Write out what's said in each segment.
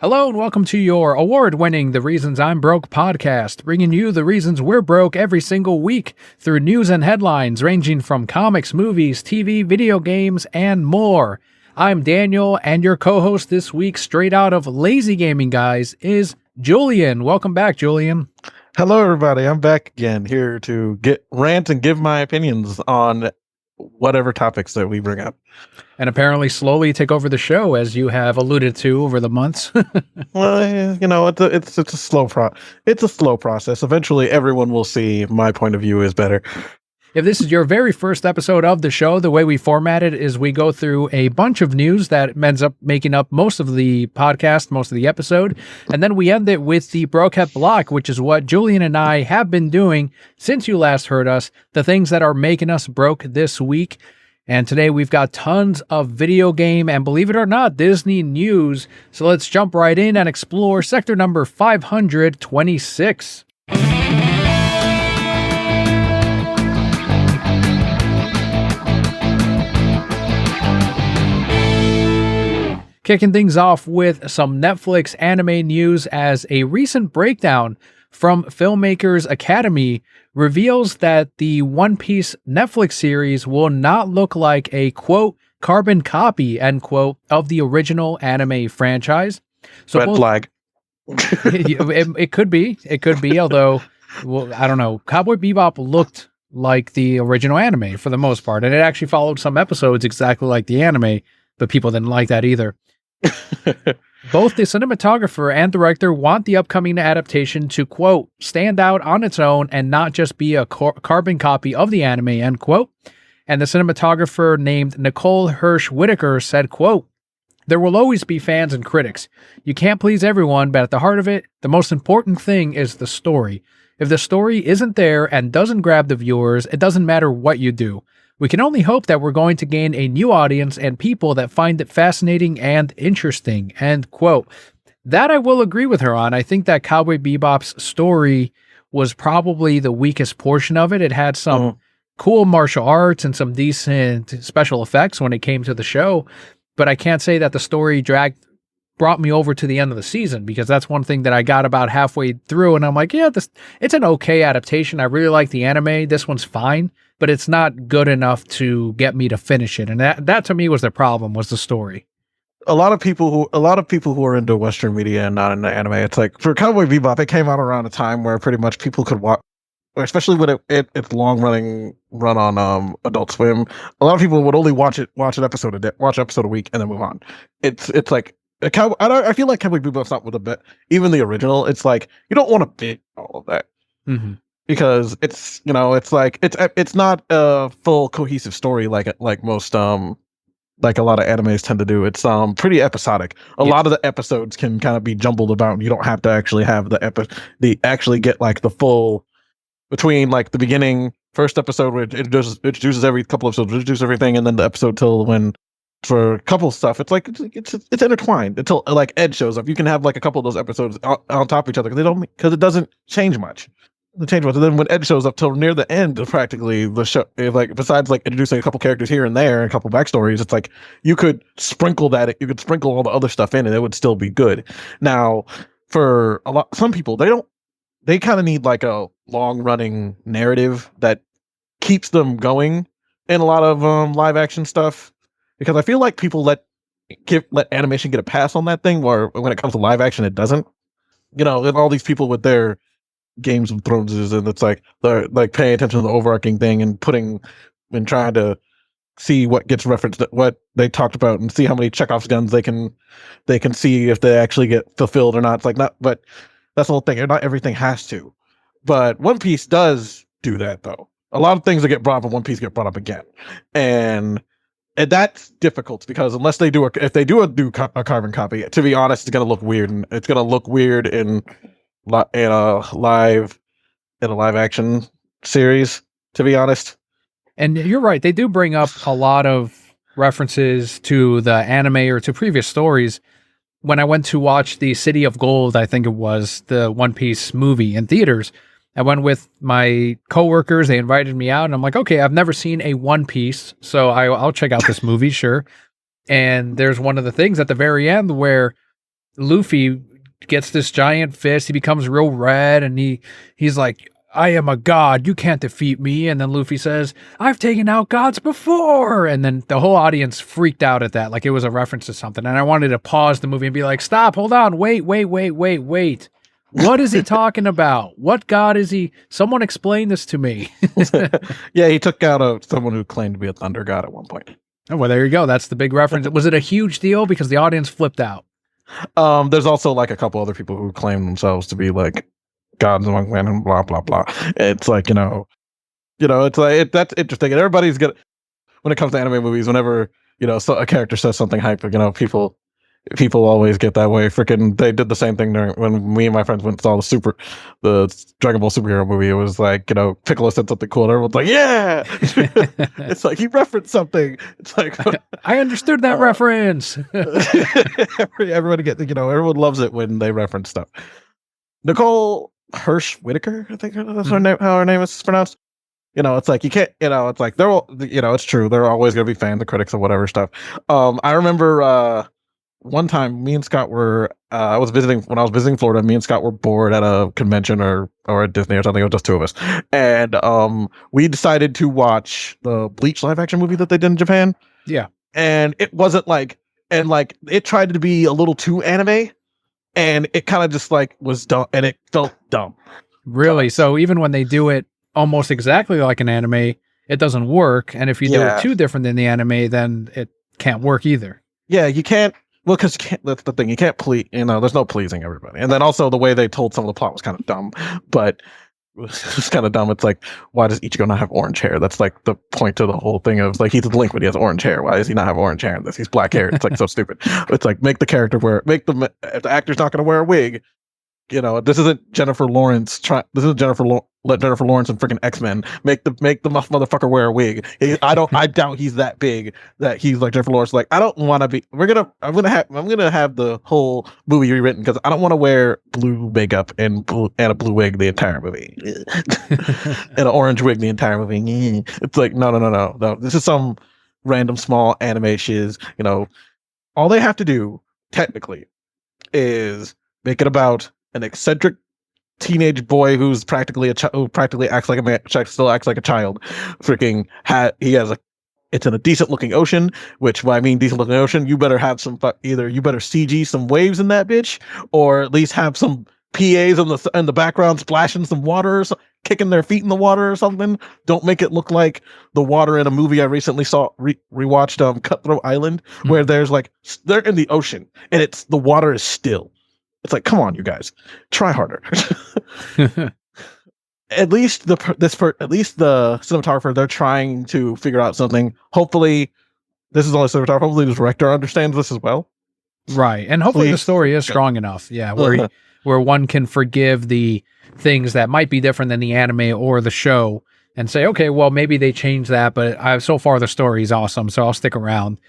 Hello and welcome to your award-winning The Reasons I'm Broke podcast, bringing you the reasons we're broke every single week through news and headlines ranging from comics, movies, TV, video games, and more. I'm Daniel, and your co-host this week, straight out of Lazy Gaming Guys, is Julian. Welcome back, Julian. Hello, everybody. I'm back again here to rant and give my opinions on whatever topics that we bring up. And apparently slowly take over the show, as you have alluded to over the months. Well, it's a slow process. Eventually, everyone will see my point of view is better. If this is your very first episode of the show, the way we format it is we go through a bunch of news that ends up making up most of the podcast, most of the episode, and then we end it with the Brokehead Block, which is what Julian and I have been doing since you last heard us, the things that are making us broke this week. And today we've got tons of video game and, believe it or not, Disney news. So let's jump right in and explore sector number 526. Kicking things off with some Netflix anime news, as a recent breakdown from Filmmakers Academy reveals that the One Piece Netflix series will not look like a, quote, carbon copy, end quote, of the original anime franchise. So Red flag. It could be, although, well, I don't know. Cowboy Bebop looked like the original anime for the most part, and it actually followed some episodes exactly like the anime, but people didn't like that either. Both the cinematographer and director want the upcoming adaptation to, quote, stand out on its own and not just be a carbon copy of the anime, end quote. And the cinematographer, named Nicole Hirsch-Whitaker, said, quote, there will always be fans and critics. You can't please everyone, but at the heart of it, the most important thing is the story. If the story isn't there and doesn't grab the viewers, it doesn't matter what you do. We can only hope that we're going to gain a new audience and people that find it fascinating and interesting, end quote. That I will agree with her on. I think that Cowboy Bebop's story was probably the weakest portion of it. It had some cool martial arts and some decent special effects when it came to the show, but I can't say that the story brought me over to the end of the season, because that's one thing that I got about halfway through and I'm like, yeah, it's an okay adaptation. I really like the anime. This one's fine, but it's not good enough to get me to finish it. And that to me was the problem, was the story. A lot of people who are into Western media and not into anime, it's like for Cowboy Bebop, it came out around a time where pretty much people could watch, especially when it's long run on Adult Swim. A lot of people would only watch an episode a week and then move on. It's like I feel like Cowboy Bebop's not with a bit. Even the original, it's like you don't want to bit all of that. Mm-hmm. Because it's like it's not a full cohesive story like most like a lot of animes tend to do. It's pretty episodic. A lot of the episodes can kind of be jumbled about, and you don't have to actually have actually get like the full between like the beginning first episode where it introduces every couple of episodes, introduces everything, and then the episode till when for couple stuff it's like it's intertwined until like Ed shows up. You can have like a couple of those episodes on top of each other because it doesn't change much. And then when Ed shows up till near the end of practically the show, like besides like introducing a couple characters here and there and a couple backstories, it's like you could sprinkle all the other stuff in and it would still be good. Now, for some people, they kind of need like a long running narrative that keeps them going in a lot of live action stuff, because I feel like people let animation get a pass on that thing, where when it comes to live action, it doesn't. And all these people with their Games of Thrones and it's like they're like paying attention to the overarching thing and trying to see what gets referenced, what they talked about, and see how many Chekhov's guns they can see if they actually get fulfilled or not. It's like not, but that's the whole thing. Not everything has to, but One Piece does do that though. A lot of things that get brought up in One Piece get brought up again, and that's difficult because unless they do if they do a carbon copy, to be honest, it's gonna look weird, and it's gonna look weird in a live action series, to be honest. And you're right, they do bring up a lot of references to the anime or to previous stories. When I went to watch the City of Gold, I think it was the One Piece movie in theaters, I went with my coworkers. They invited me out, and I'm like, okay, I've never seen a One Piece, so I'll check out this movie, sure. And there's one of the things at the very end where Luffy gets this giant fist. He becomes real red, and he's like, I am a god. You can't defeat me. And then Luffy says, I've taken out gods before. And then the whole audience freaked out at that, like it was a reference to something. And I wanted to pause the movie and be like, stop, hold on, wait. What is he talking about? What god is he? Someone explain this to me. Yeah, he took out someone who claimed to be a thunder god at one point. Oh, well, there you go. That's the big reference. Was it a huge deal? Because the audience flipped out. There's also like a couple other people who claim themselves to be like gods among men and blah blah blah. It's like it's like that's interesting. And everybody's good when it comes to anime movies. Whenever so a character says something hype, people always get that way. Freaking, they did the same thing when me and my friends went and saw the Dragon Ball superhero movie. It was like Piccolo said something cool, and everyone's like, yeah. It's like he referenced something. It's like I understood that reference. Everyone loves it when they reference stuff. Nicole Hirsch Whitaker, I think that's her name, how her name is pronounced. It's like you can't, it's like they're all, it's true. They're always going to be fans and critics of whatever stuff. I remember one time me and Scott were, when I was visiting Florida, me and Scott were bored at a convention or at Disney or something. It was just two of us. And we decided to watch the Bleach live action movie that they did in Japan. Yeah. And it wasn't it tried to be a little too anime. And it kind of just was dumb, and it felt dumb. Really? So even when they do it almost exactly like an anime, it doesn't work. And if you do it too different than the anime, then it can't work either. Yeah, you can't. Well, because that's the thing. You can't please. There's no pleasing everybody. And then also the way they told some of the plot was kind of dumb. But it's kind of dumb. It's like, why does Ichigo not have orange hair? That's like the point to the whole thing of like, he's a delinquent, he has orange hair. Why does he not have orange hair in this? He's black hair. It's like so stupid. It's like, if the actor's not going to wear a wig, this isn't Jennifer Lawrence. Jennifer Lawrence and freaking X-Men. Make the motherfucker wear a wig. I doubt he's that big that he's like Jennifer Lawrence. Like, I don't want to be. I'm gonna have the whole movie rewritten because I don't want to wear blue makeup and a blue wig the entire movie, and an orange wig the entire movie. It's like no. This is some random small anime shiz. All they have to do technically is make it about an eccentric teenage boy who's practically who practically acts like a man, still acts like a child. Freaking it's in a decent looking ocean, which when I mean decent looking ocean, you better have either you better CG some waves in that bitch, or at least have some PAs in the background splashing some water or kicking their feet in the water or something. Don't make it look like the water in a movie I recently saw rewatched, Cutthroat Island, where they're in the ocean and the water is still. It's like, come on, you guys, try harder. At least the cinematographer, they're trying to figure out something. Hopefully, this is only cinematographer. Hopefully, the director understands this as well. Right, and hopefully the story is strong enough. Yeah, where one can forgive the things that might be different than the anime or the show, and say, okay, well, maybe they changed that, but so far the story is awesome, so I'll stick around.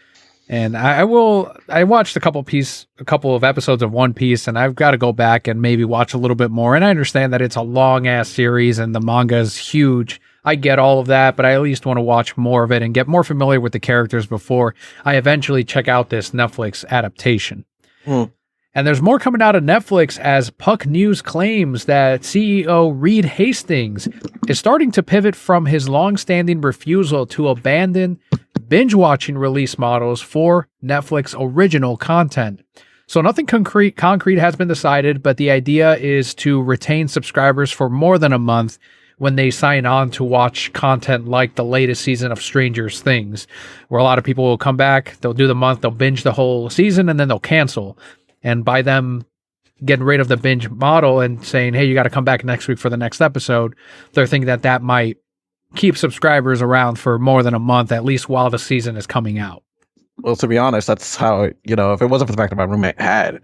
And I watched a couple of episodes of One Piece, and I've got to go back and maybe watch a little bit more. And I understand that it's a long ass series and the manga is huge. I get all of that, but I at least want to watch more of it and get more familiar with the characters before I eventually check out this Netflix adaptation. And there's more coming out of Netflix as Puck News claims that CEO Reed Hastings is starting to pivot from his long-standing refusal to abandon binge-watching release models for Netflix original content. So nothing concrete has been decided, but the idea is to retain subscribers for more than a month when they sign on to watch content like the latest season of Stranger Things, where a lot of people will come back, they'll do the month, they'll binge the whole season, and then they'll cancel. And by them getting rid of the binge model and saying, hey, you got to come back next week for the next episode, they're thinking that might keep subscribers around for more than a month, at least while the season is coming out. Well, to be honest, that's how, if it wasn't for the fact that my roommate had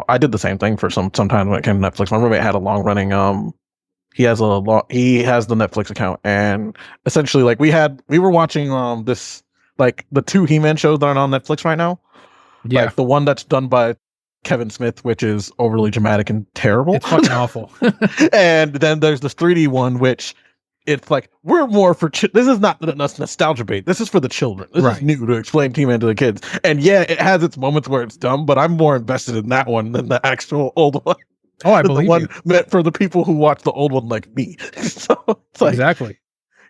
I did the same thing for some time when it came to Netflix. My roommate had a long running, he has the Netflix account, and essentially we were watching, this, the two He-Man shows that are on Netflix right now. Yeah. The one that's done by Kevin Smith, which is overly dramatic and terrible. It's fucking awful. And then there's this 3D one, which it's like we're more for this is not nostalgia bait. This is for the children. This is new to explain He-Man to the kids. And yeah, it has its moments where it's dumb, but I'm more invested in that one than the actual old one. Oh, I believe the one you. meant for the people who watch the old one like me. So it's like, exactly.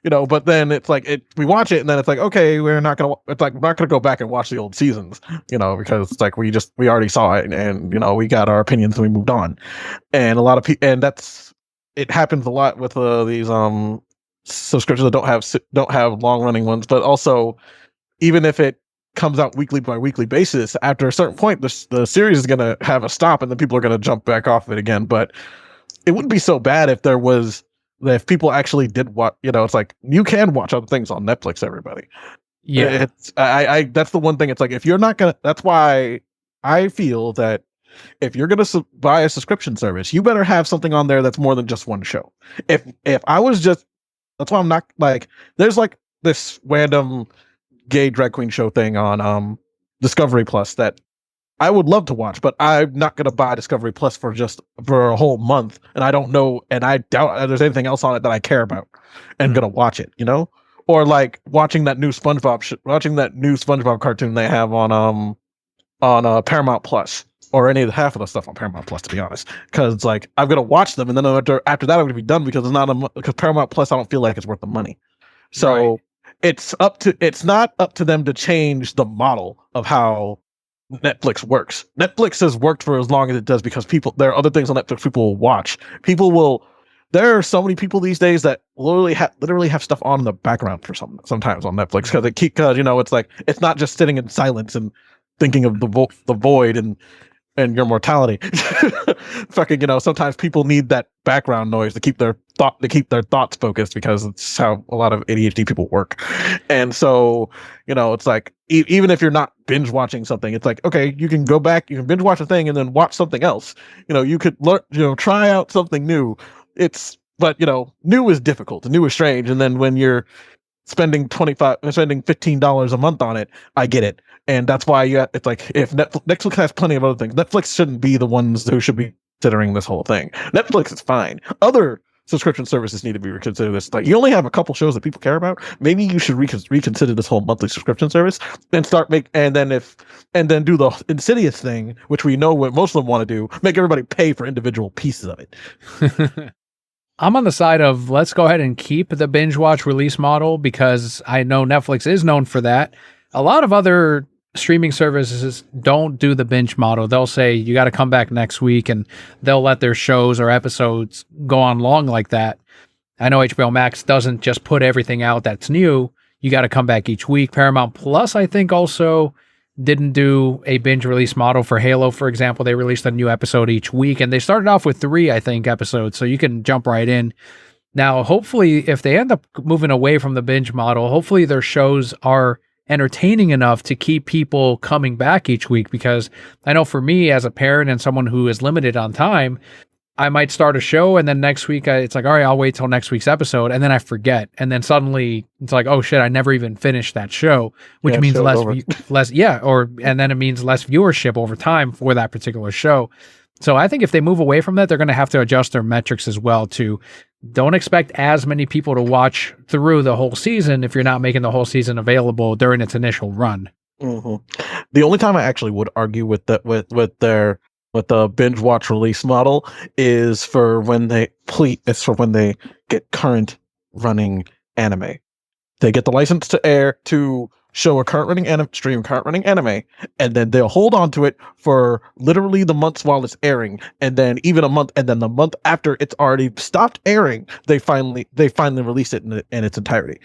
But then it's like we watch it and then it's like, okay, we're not gonna go back and watch the old seasons, because it's like we already saw it and we got our opinions and we moved on. And a lot of people, and it happens a lot with these subscriptions that don't have long running ones, but also even if it comes out weekly by weekly basis, after a certain point, the series is gonna have a stop and then people are gonna jump back off of it again. But it wouldn't be so bad if people actually did watch. It's like you can watch other things on Netflix. Everybody, Yeah, I that's the one thing. It's like if you're not gonna. That's why I feel that if you're gonna buy a subscription service, you better have something on there that's more than just one show. If I was just, that's why I'm not like. There's like this random gay drag queen show thing on Discovery Plus that I would love to watch, but I'm not going to buy Discovery Plus for a whole month, and I don't know, and I doubt there's anything else on it that I care about, and going to watch it, or like watching that new SpongeBob cartoon they have on Paramount Plus, or any of half of the stuff on Paramount Plus, to be honest, because like I'm going to watch them, and then after that I'm going to be done because because Paramount Plus I don't feel like it's worth the money, so. Right. It's not up to them to change the model of how Netflix works. Netflix has worked for as long as it does because there are other things on Netflix people will watch. There are so many people these days that literally have stuff on in the background for sometimes on Netflix because it's like it's not just sitting in silence and thinking of the void and your mortality. Fucking, sometimes people need that background noise to keep their thoughts focused because it's how a lot of ADHD people work. And so, it's like even if you're not binge watching something, it's like, okay, you can go back, you can binge watch a thing and then watch something else. You could learn, try out something new. But new is difficult, new is strange. And then when you're spending $15 a month on it, I get it. And that's why it's like if Netflix has plenty of other things. Netflix shouldn't be the ones who should be considering this whole thing. Netflix is fine. Other subscription services need to be reconsidered. This like you only have a couple shows that people care about. Maybe you should reconsider this whole monthly subscription service and then do the insidious thing, which we know what most of them want to do, make everybody pay for individual pieces of it. I'm on the side of let's go ahead and keep the binge watch release model because I know Netflix is known for that. A lot of other streaming services don't do the binge model. They'll say you got to come back next week and they'll let their shows or episodes go on long like that. I know HBO Max doesn't just put everything out that's new. You got to come back each week. Paramount Plus, I think, also didn't do a binge release model for Halo, for example. They released a new episode each week, and they started off with 3, I think, episodes, so you can jump right in. Now, hopefully, if they end up moving away from the binge model, hopefully their shows are entertaining enough to keep people coming back each week, because I know for me as a parent and someone who is limited on time, I might start a show and then next week it's like, all right, I'll wait till next week's episode, and then I forget, and then suddenly it's like, oh shit, I never even finished that show, which means and then it means less viewership over time for that particular show. So I think if they move away from that, they're going to have to adjust their metrics as well to don't expect as many people to watch through the whole season if you're not making the whole season available during its initial run. Mm-hmm. The only time I actually would argue with the binge watch release model is for when they get current running anime. They get the license to show a current running anime, and then they'll hold on to it for literally the months while it's airing, and then even a month, and then the month after it's already stopped airing, they finally release it in its entirety.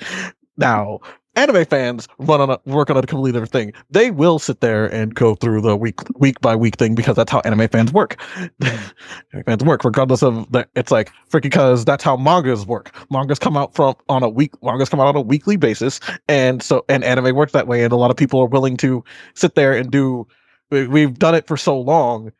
Now, anime fans work on a completely different thing. They will sit there and go through the week by week thing because that's how anime fans work. Anime fans work regardless of that. It's like freaking because that's how mangas work. Mangas come out on a weekly basis, and anime works that way. And a lot of people are willing to sit there and do. We've done it for so long.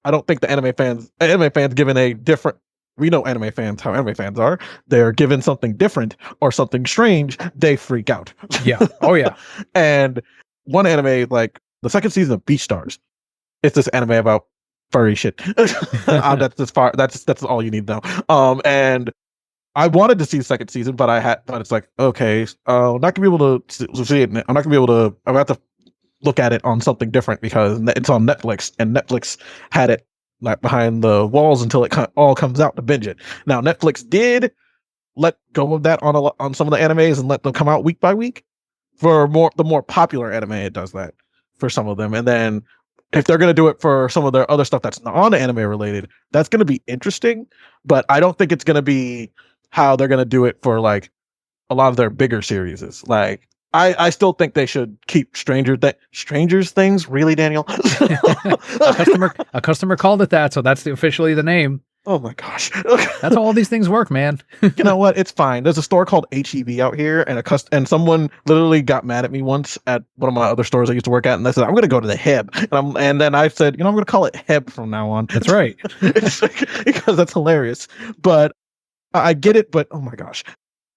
I don't think the anime fans given a different. We know anime fans, how anime fans are. They're given something different or something strange, they freak out. Yeah. Oh, yeah. And one anime, like the second season of Beastars, it's this anime about furry shit. That's all you need to know. And I wanted to see the second season, but but it's like, okay, I'm not gonna be able to see it. I'm not gonna be able to. I'm gonna have to look at it on something different because it's on Netflix, and Netflix had it like behind the walls until it all comes out to binge it. Now Netflix did let go of that on some of the animes and let them come out week by week. For the more popular anime, it does that for some of them, and then if they're going to do it for some of their other stuff that's non-anime related, that's going to be interesting. But I don't think it's going to be how they're going to do it for like a lot of their bigger series. Like I still think they should keep Stranger's Things. Really, Daniel? A customer called it that, so that's officially the name. Oh my gosh. That's how all these things work, man. You know what? It's fine. There's a store called HEB out here, and someone literally got mad at me once at one of my other stores I used to work at, and they said, I'm going to go to the Heb. And then I said, I'm going to call it Heb from now on. That's right. Because that's hilarious. But I get it, but oh my gosh.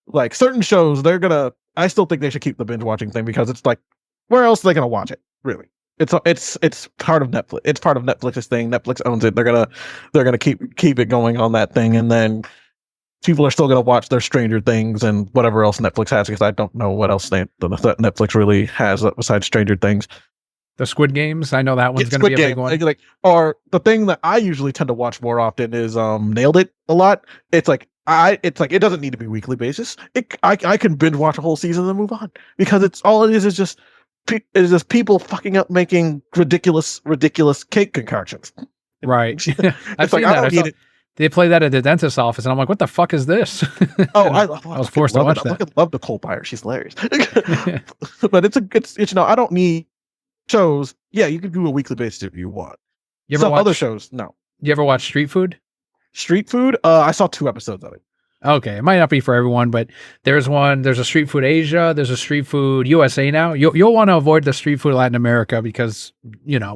Like certain shows, I still think they should keep the binge watching thing because it's like, where else are they going to watch it? Really? It's part of Netflix. It's part of Netflix's thing. Netflix owns it. They're gonna keep it going on that thing, and then people are still gonna watch their Stranger Things and whatever else Netflix has. Because I don't know what else Netflix really has besides Stranger Things. The Squid Games. I know that one's gonna be a big one. Like, or the thing that I usually tend to watch more often is Nailed It a lot. It's like it doesn't need to be weekly basis. I can binge watch a whole season and move on because it is just people fucking up making ridiculous cake concoctions. Right. I've seen like, that. They play that at the dentist's office, and I'm like, what the fuck is this? I was forced to watch that. I love Nicole Byer. She's hilarious. But it's I don't need shows. Yeah, you can do a weekly basis if you want. Some other shows, no. You ever watch Street Food? Street Food? I saw 2 episodes of it. Okay, it might not be for everyone, but there's a Street Food Asia, there's a Street Food USA now. You'll want to avoid the Street Food Latin America because,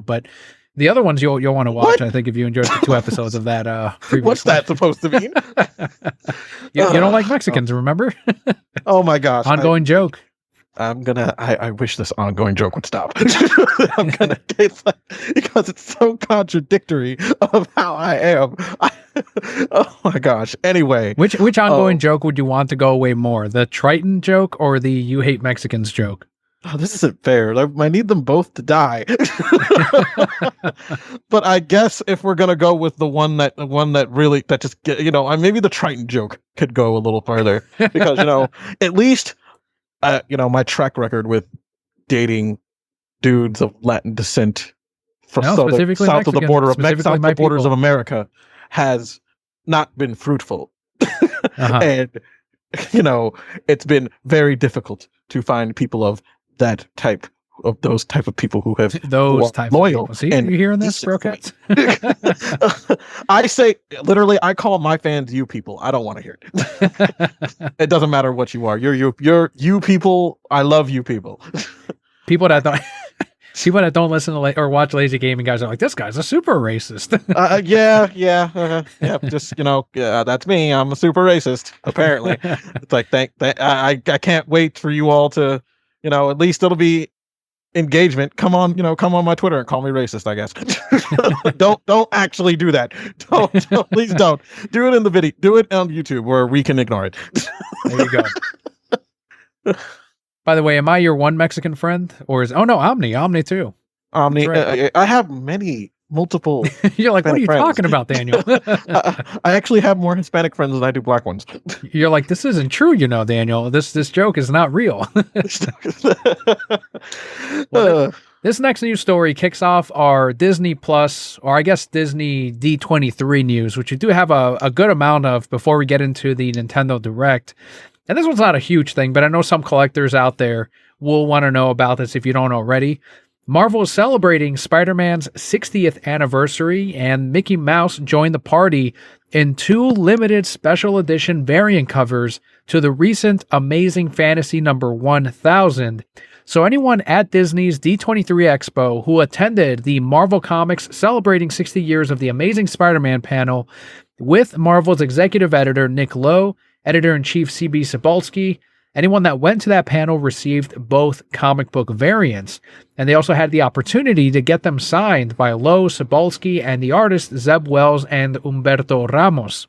but the other ones you'll want to watch. What? I think if you enjoyed the 2 episodes of that. What's that supposed to mean? you don't like Mexicans, remember? Oh my gosh. Ongoing joke. I wish this ongoing joke would stop. It's like, because it's so contradictory of how I am. Oh my gosh. Anyway. Which ongoing joke would you want to go away more? The Triton joke or the you hate Mexicans joke? Oh, this isn't fair. I need them both to die. But I guess if we're gonna go with the one that really just maybe the Triton joke could go a little further because at least my track record with dating dudes of Latin descent from south of the borders of America has not been fruitful. And it's been very difficult to find people of those type of people who have loyal. See, you hearing this, Brocats? I say literally, I call my fans you people. I don't want to hear it. It doesn't matter what you are. You're you people. I love you people. People that don't listen to or watch Lazy Gaming guys are like, this guy's a super racist. Just that's me. I'm a super racist. Apparently, it's like I can't wait for you all to at least it'll be engagement. Come on my Twitter and call me racist, I guess. don't actually do that. Don't please don't. Do it in the video. Do it on YouTube where we can ignore it. There you go. By the way, am I your one Mexican friend? Or Omni too. Omni, right. I have multiple. You're like, what are you talking about, Daniel? I actually have more Hispanic friends than I do black ones. You're like, this isn't true, Daniel. This joke is not real. This next news story kicks off our Disney Plus, or I guess Disney D23 news, which we do have a good amount of before we get into the Nintendo Direct. And this one's not a huge thing, but I know some collectors out there will want to know about this if you don't already. Marvel is celebrating Spider-Man's 60th anniversary, and Mickey Mouse joined the party in 2 limited special edition variant covers to the recent Amazing Fantasy number 1000. So anyone at Disney's D23 Expo who attended the Marvel Comics Celebrating 60 Years of the Amazing Spider-Man panel with Marvel's executive editor Nick Lowe, editor-in-chief C.B. Cebulski, anyone that went to that panel received both comic book variants, and they also had the opportunity to get them signed by Lowe, Cebulski, and the artists Zeb Wells and Humberto Ramos.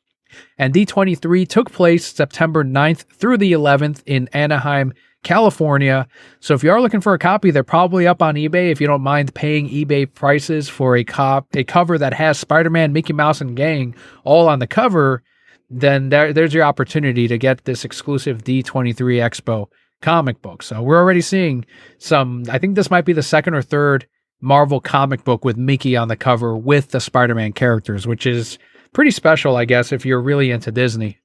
And D23 took place September 9th through the 11th in Anaheim, California. So if you are looking for a copy, they're probably up on eBay. If you don't mind paying eBay prices for a cover that has Spider-Man, Mickey Mouse, and gang all on the cover, then there's your opportunity to get this exclusive D23 Expo comic book. So we're already seeing some, I think this might be the second or third Marvel comic book with Mickey on the cover with the Spider-Man characters, which is pretty special, I guess, if you're really into Disney.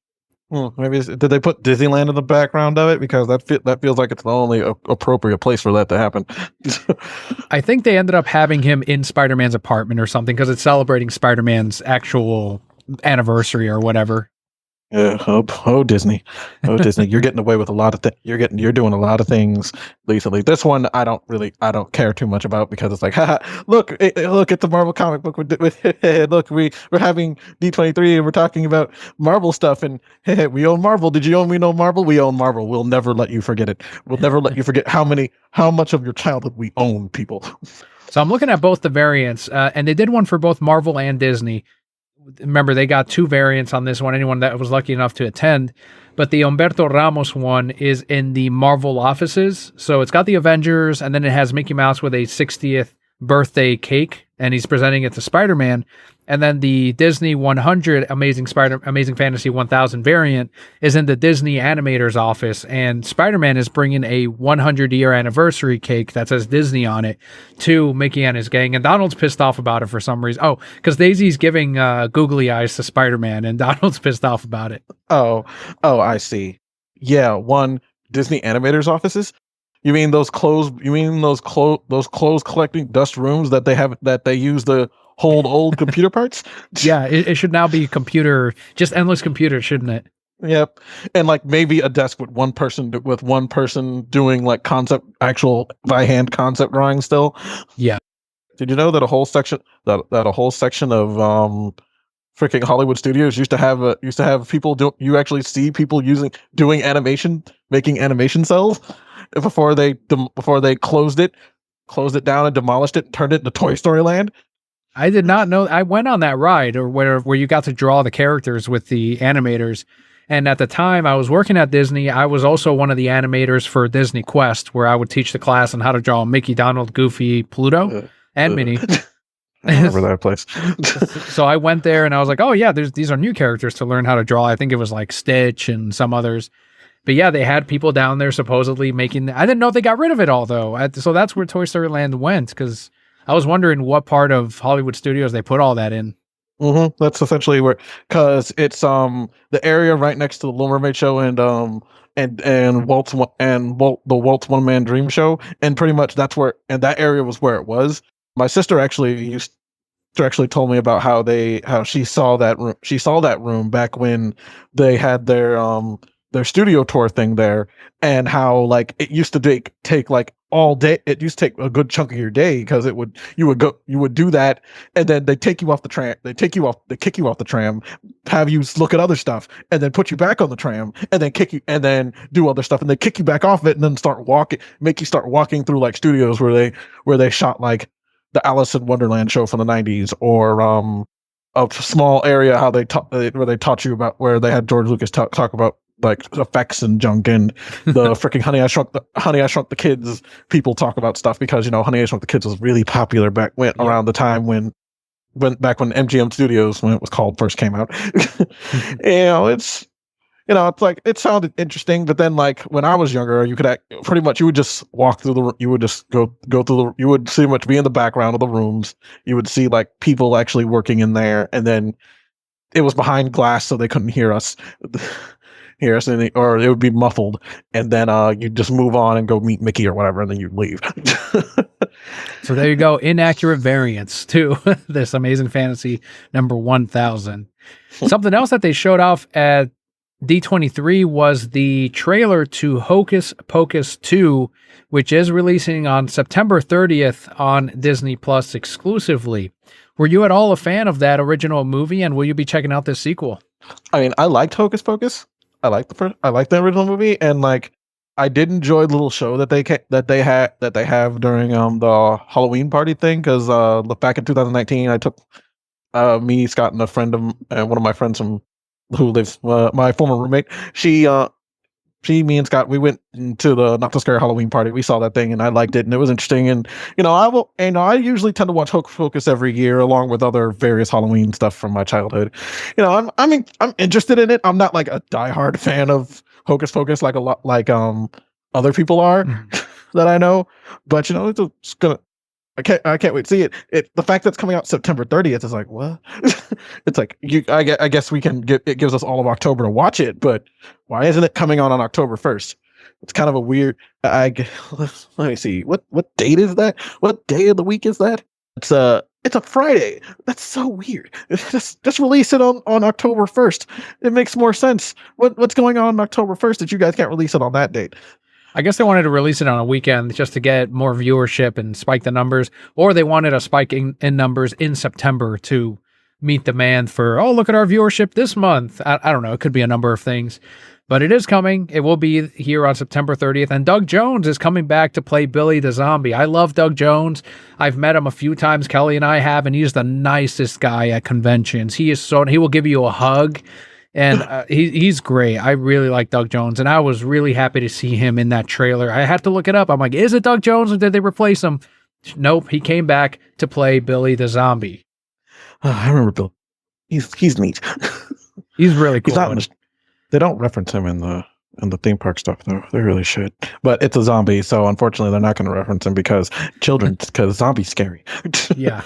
Maybe did they put Disneyland in the background of it, because that feels like it's the only appropriate place for that to happen. I think they ended up having him in Spider-Man's apartment or something because it's celebrating Spider-Man's actual anniversary or whatever. Yeah. Oh, Disney. Oh, Disney. You're getting away with a lot of things. You're doing a lot of things recently. This one, I don't care too much about, because it's like, haha, look, it's a Marvel comic book. Look, we're having D23 and we're talking about Marvel stuff, and hey, we own Marvel. Did you own we know Marvel? We own Marvel. We'll never let you forget it. We'll never let you forget how much of your childhood we own, people. So I'm looking at both the variants, and they did one for both Marvel and Disney. Remember, they got two variants on this one, anyone that was lucky enough to attend. But the Humberto Ramos one is in the Marvel offices. So it's got the Avengers, and then it has Mickey Mouse with a 60th birthday cake, and he's presenting it to Spider-Man. And then the Disney 100 Amazing Fantasy 1000 variant is in the Disney Animators office, and Spider-Man is bringing a 100-year anniversary cake that says Disney on it to Mickey and his gang. And Donald's pissed off about it for some reason. Oh, because Daisy's giving googly eyes to Spider-Man, and Donald's pissed off about it. Oh, I see. Yeah, one Disney Animators offices. You mean those clothes collecting dust rooms that they use to hold old computer parts? Yeah, it should now be just endless computers, shouldn't it? Yep. And like maybe a desk with one person doing like actual by hand concept drawing still. Yeah. Did you know that a whole section of freaking Hollywood studios used to have people you actually see people doing animation, making animation cells before they closed it down and demolished it and turned it into Toy Story Land? I did not know. I went on that ride where you got to draw the characters with the animators. And at the time I was working at Disney, I was also one of the animators for Disney Quest, where I would teach the class on how to draw Mickey, Donald, Goofy, Pluto, and Minnie. I remember that place. So I went there and I was like, oh yeah, these are new characters to learn how to draw. I think it was like Stitch and some others. But yeah, they had people down there supposedly making. I didn't know they got rid of it all though. So that's where Toy Story Land went, because I was wondering what part of Hollywood Studios they put all that in. Mm-hmm. That's essentially because it's the area right next to the Little Mermaid show and the Walt's One Man Dream show, and pretty much that area was where it was. My sister actually told me about how she saw that room. She saw that room back when they had their studio tour thing there, and how like it used to take like all day. It used to take a good chunk of your day, because you would do that, and then they take you off the tram. They kick you off the tram, have you look at other stuff, and then put you back on the tram, and then kick you, and then do other stuff, and they kick you back off it, and then make you start walking through like studios where they shot like the Alice in Wonderland show from the 90s, or a small area where they taught you about, where they had George Lucas talk about like effects and junk, and the freaking Honey I Shrunk the Kids people talk about stuff, because Honey I Shrunk the Kids was really popular around the time when MGM Studios, when it was called, first came out. It's like, it sounded interesting, but then like when I was younger, you would just walk through you would just go through you would pretty much be in the background of the rooms. You would see like people actually working in there, and then it was behind glass, so they couldn't hear us. Or it would be muffled, and then you just move on and go meet Mickey or whatever, and then you leave. So there you go, inaccurate variants to this Amazing Fantasy number 1000. Something else that they showed off at D23 was the trailer to Hocus Pocus 2, which is releasing on September 30th on Disney Plus exclusively. Were you at all a fan of that original movie, and will you be checking out this sequel? I mean, I liked Hocus Pocus. I liked the original movie, and like I did enjoy the little show that they have during the Halloween party thing, because back in 2019 I took me, Scott, and one of my friends from who lives my former roommate. Me and Scott, we went to the Not So Scary Halloween party. We saw that thing and I liked it and it was interesting. And I usually tend to watch Hocus Pocus every year along with other various Halloween stuff from my childhood. I'm interested in it. I'm not like a diehard fan of Hocus Pocus like a lot like other people are that I know. But it's gonna I can't wait to see it. The fact that it's coming out September 30th is like, what? It's like I guess we can get it gives us all of October to watch it, but why isn't it coming on October 1st? It's kind of a weird. Let me see. What date is that? What day of the week is that? It's a Friday. That's so weird. Just release it on October 1st. It makes more sense. What's going on October 1st that you guys can't release it on that date? I guess they wanted to release it on a weekend just to get more viewership and spike the numbers, or they wanted a spike in numbers in September to meet demand for, oh, look at our viewership this month. I don't know. It could be a number of things, but it is coming. It will be here on September 30th. And Doug Jones is coming back to play Billy the Zombie. I love Doug Jones. I've met him a few times. Kelly and I have, and he's the nicest guy at conventions. He will give you a hug. And he's great. I really like Doug Jones, and I was really happy to see him in that trailer. I had to look it up. I'm like, is it Doug Jones, or did they replace him? Nope, he came back to play Billy the Zombie. I remember Bill. He's neat. He's really cool. They don't reference him in the theme park stuff, though. They really should. But it's a zombie, so unfortunately, they're not going to reference him because zombies scary. Yeah.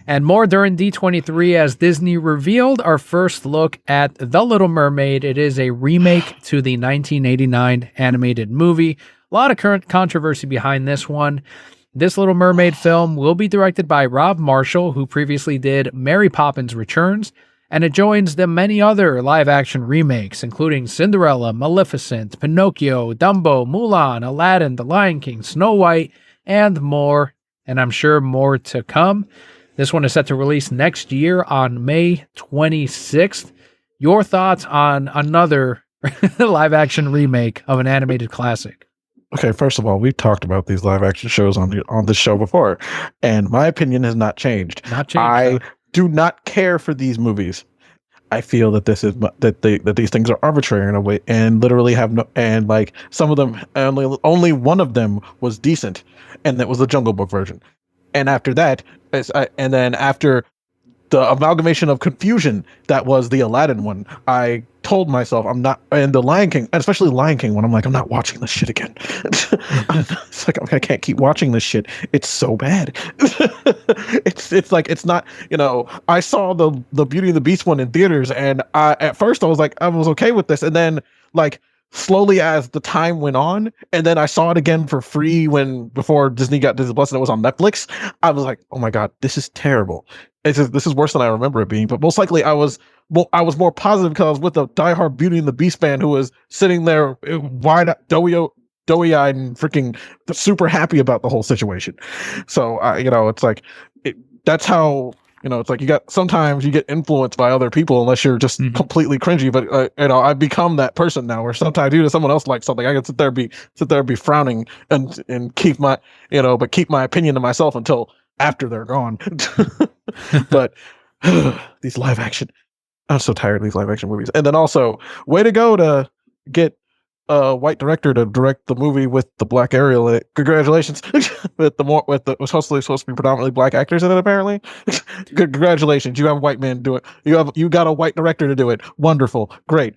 And more during D23 as Disney revealed our first look at The Little Mermaid. It is a remake to the 1989 animated movie. A lot of current controversy behind this one. This Little Mermaid film will be directed by Rob Marshall, who previously did Mary Poppins Returns, and it joins the many other live-action remakes, including Cinderella, Maleficent, Pinocchio, Dumbo, Mulan, Aladdin, The Lion King, Snow White, and more, and I'm sure more to come. This one is set to release next year on May 26th. Your thoughts on another live-action remake of an animated classic? Okay, first of all, we've talked about these live-action shows on this show before, and my opinion has not changed. I do not care for these movies. I feel that that these things are arbitrary in a way, and literally have no, and like some of them, only one of them was decent, and that was the Jungle Book version. And after that, and then after the amalgamation of confusion that was the Aladdin one, I told myself I'm not, and the Lion King, and especially Lion King one, I'm like, I'm not watching this shit again. It's like, I can't keep watching this shit. It's so bad. It's like, it's not, I saw the Beauty and the Beast one in theaters, and at first I was like, I was okay with this, and then like slowly as the time went on, and then I saw it again for free before Disney got Disney Plus and it was on Netflix. I was like, oh my god, this is terrible. This is worse than I remember it being. But most likely I was more positive because I was with a diehard Beauty and the Beast fan who was sitting there wide doughy-eyed and freaking super happy about the whole situation. So it's like that's how. It's like sometimes you get influenced by other people unless you're just completely cringy. But I've become that person now where sometimes even if someone else likes something, I can sit there and be frowning and keep my keep my opinion to myself until after they're gone. But these live action, I'm so tired of these live action movies. And then also, way to go to get a white director to direct the movie with the black Ariel in it. Congratulations. With was supposed to be predominantly black actors in it, apparently. Congratulations. You have a white man do it. You got a white director to do it. Wonderful. Great.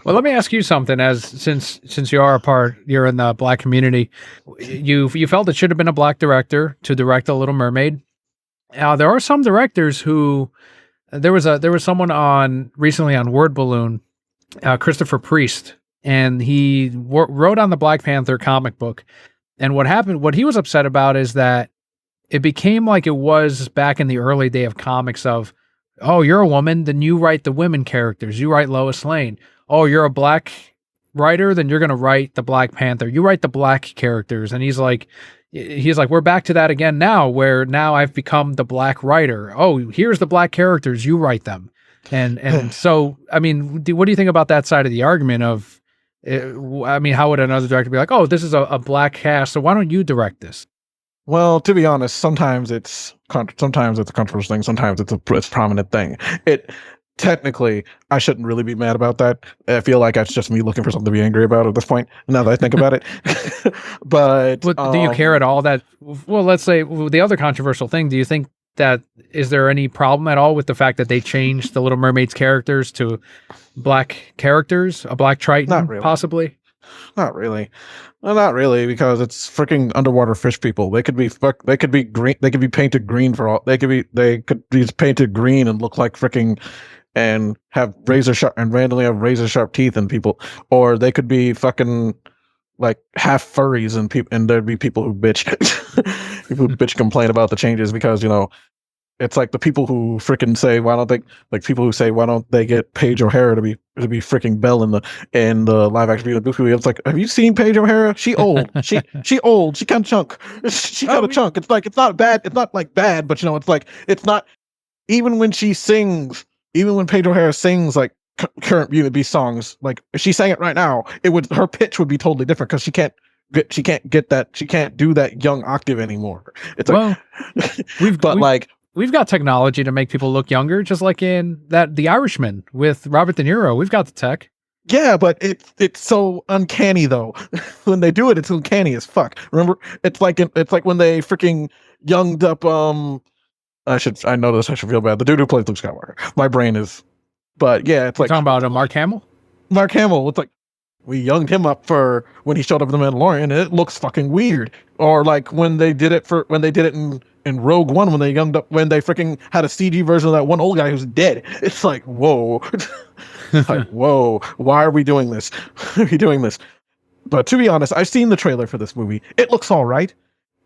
Well, let me ask you something. Since you're in the black community, you felt it should have been a black director to direct The Little Mermaid. There are some directors who there was someone recently on Word Balloon, Christopher Priest, and he wrote on the Black Panther comic book. And what he was upset about is that it became like it was back in the early day of comics of, oh, you're a woman, then you write the women characters. You write Lois Lane. Oh, you're a black writer, then you're going to write the Black Panther. You write the black characters. And he's like, we're back to that again now, where now I've become the black writer. Oh, here's the black characters. You write them. And so, I mean, what do you think about that side of the argument of, how would another director be like, oh, this is a black cast, so why don't you direct this? Well, to be honest, sometimes it's a controversial thing. Sometimes it's a prominent thing. technically, I shouldn't really be mad about that. I feel like that's just me looking for something to be angry about at this point. Now that I think about it, but Do you care at all that? Well, let's say the other controversial thing. Do you think that is there any problem at all with the fact that they changed the Little Mermaid's characters to black characters, a black Triton, not really. possibly? Not really. Well, not really, because it's freaking underwater fish people. They could be they could be green. They could be painted green for all. They could be painted green and look like freaking and have razor sharp and randomly have razor sharp teeth and people, or they could be fucking like half furries and people, and there'd be people who bitch, people who bitch complain about the changes because it's like the people who freaking say why don't they like people who say why don't they get Paige O'Hara to be freaking Belle in the live action Beauty and the Beast movie. It's like, have you seen Paige O'Hara? She old. She old. She kind of chunk. She got a chunk. It's like it's not bad. It's not like bad, but it's like it's not even when she sings. Even when Paige O'Hara sings like current Beauty and the Beast songs, like if she sang it right now, her pitch would be totally different because she can't get that, she can't do that young octave anymore. It's like we've got technology to make people look younger, just like in The Irishman with Robert De Niro. We've got the tech. Yeah, but it's so uncanny though. When they do it, it's uncanny as fuck. Remember, it's like when they freaking younged up. I know this. I should feel bad. The dude who plays Luke Skywalker. My brain is, but yeah, it's like talking about Mark Hamill. Mark Hamill. It's like we younged him up for when he showed up in The Mandalorian, and it looks fucking weird. Or like when they did it in Rogue One, when they freaking had a CG version of that one old guy who's dead. It's like, whoa. Like, whoa, why are we doing this? Why are we doing this? But to be honest, I've seen the trailer for this movie. It looks all right.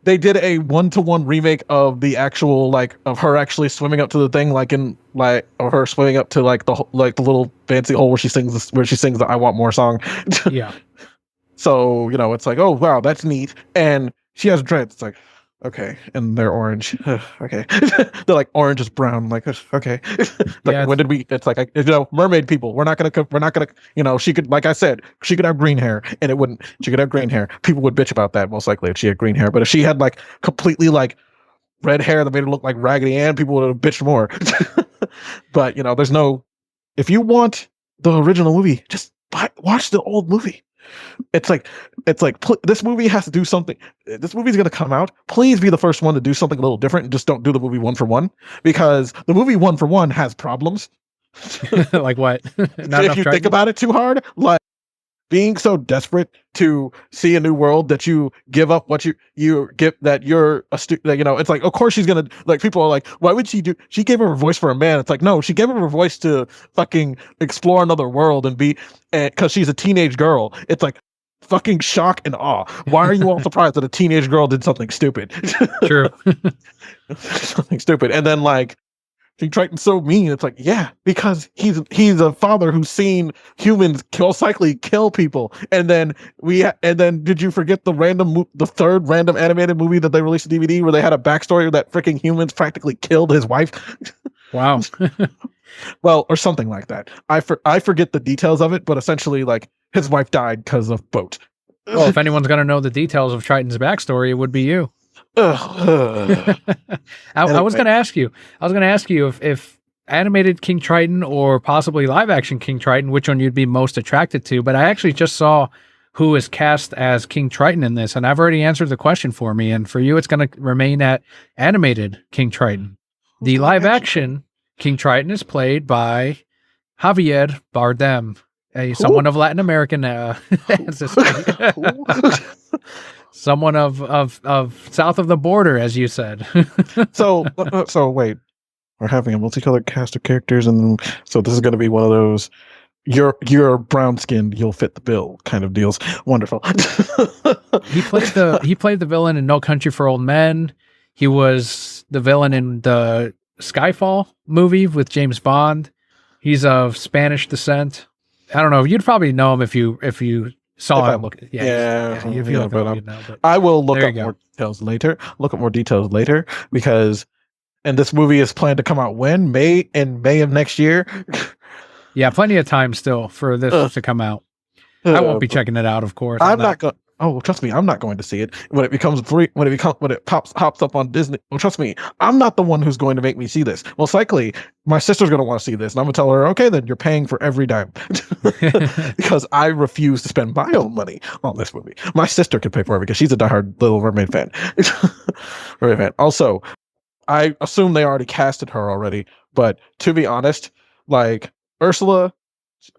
They did a 1-to-1 remake of the actual of her actually swimming up to the thing, or her swimming up to the little fancy hole where she sings the "I Want More" song. Yeah. So it's like, oh wow, that's neat. And she has dreads. It's like, okay, and they're orange. Okay, they're like orange is brown. Like, okay, when did we? It's like mermaid people. We're not gonna. She could, like I said, she could have green hair, and it wouldn't. She could have green hair. People would bitch about that most likely if she had green hair. But if she had completely red hair that made her look like Raggedy Ann, people would have bitched more. But there's no. If you want the original movie, just watch the old movie. It's like this movie has to do something. This movie's going to come out. Please be the first one to do something a little different and just don't do the movie 1-for-1, because the movie 1-for-1 has problems. Like what? If you think about it too hard, like being so desperate to see a new world that you give up what you get, that you're a it's like, of course she's gonna, people are like, why would she gave her a voice for a man. It's like, no, she gave her a voice to fucking explore another world and because she's a teenage girl. It's like fucking shock and awe. Why are you all surprised that a teenage girl did something stupid? True. Something stupid. And then King Triton's so mean. It's like, yeah, because he's a father who's seen humans cyclically kill people. And then did you forget the third random animated movie that they released a DVD where they had a backstory that freaking humans practically killed his wife? Wow. Well, or something like that. I forget the details of it, but essentially his wife died because of boat. Well, if anyone's gonna know the details of Triton's backstory, it would be you. I was going to ask you. If animated King Triton or possibly live action King Triton, which one you'd be most attracted to. But I actually just saw who is cast as King Triton in this, and I've already answered the question for me. And for you, it's going to remain at animated King Triton. The live action King Triton is played by Javier Bardem, someone of Latin American ancestry. Someone of south of the border, as you said. So wait, we're having a multicolored cast of characters, and so this is going to be one of those you're brown skinned, you'll fit the bill kind of deals. Wonderful. He played the villain in No Country for Old Men. He was the villain in the Skyfall movie with James Bond. He's of Spanish descent. I don't know. You'd probably know him if you saw him. I will look up more details later. Look up more details later because, and this movie is planned to come out when? May of next year. Yeah, plenty of time still for this to come out. I won't be checking it out, of course. I'm not going. Oh, trust me, I'm not going to see it when it becomes free. When it hops up on Disney. Well, trust me, I'm not the one who's going to make me see this. Most likely, my sister's going to want to see this, and I'm going to tell her, okay, then you're paying for every dime because I refuse to spend my own money on this movie. My sister can pay for it because she's a diehard Little Mermaid fan. Mermaid fan. Also, I assume they already casted her already, but to be honest, like Ursula,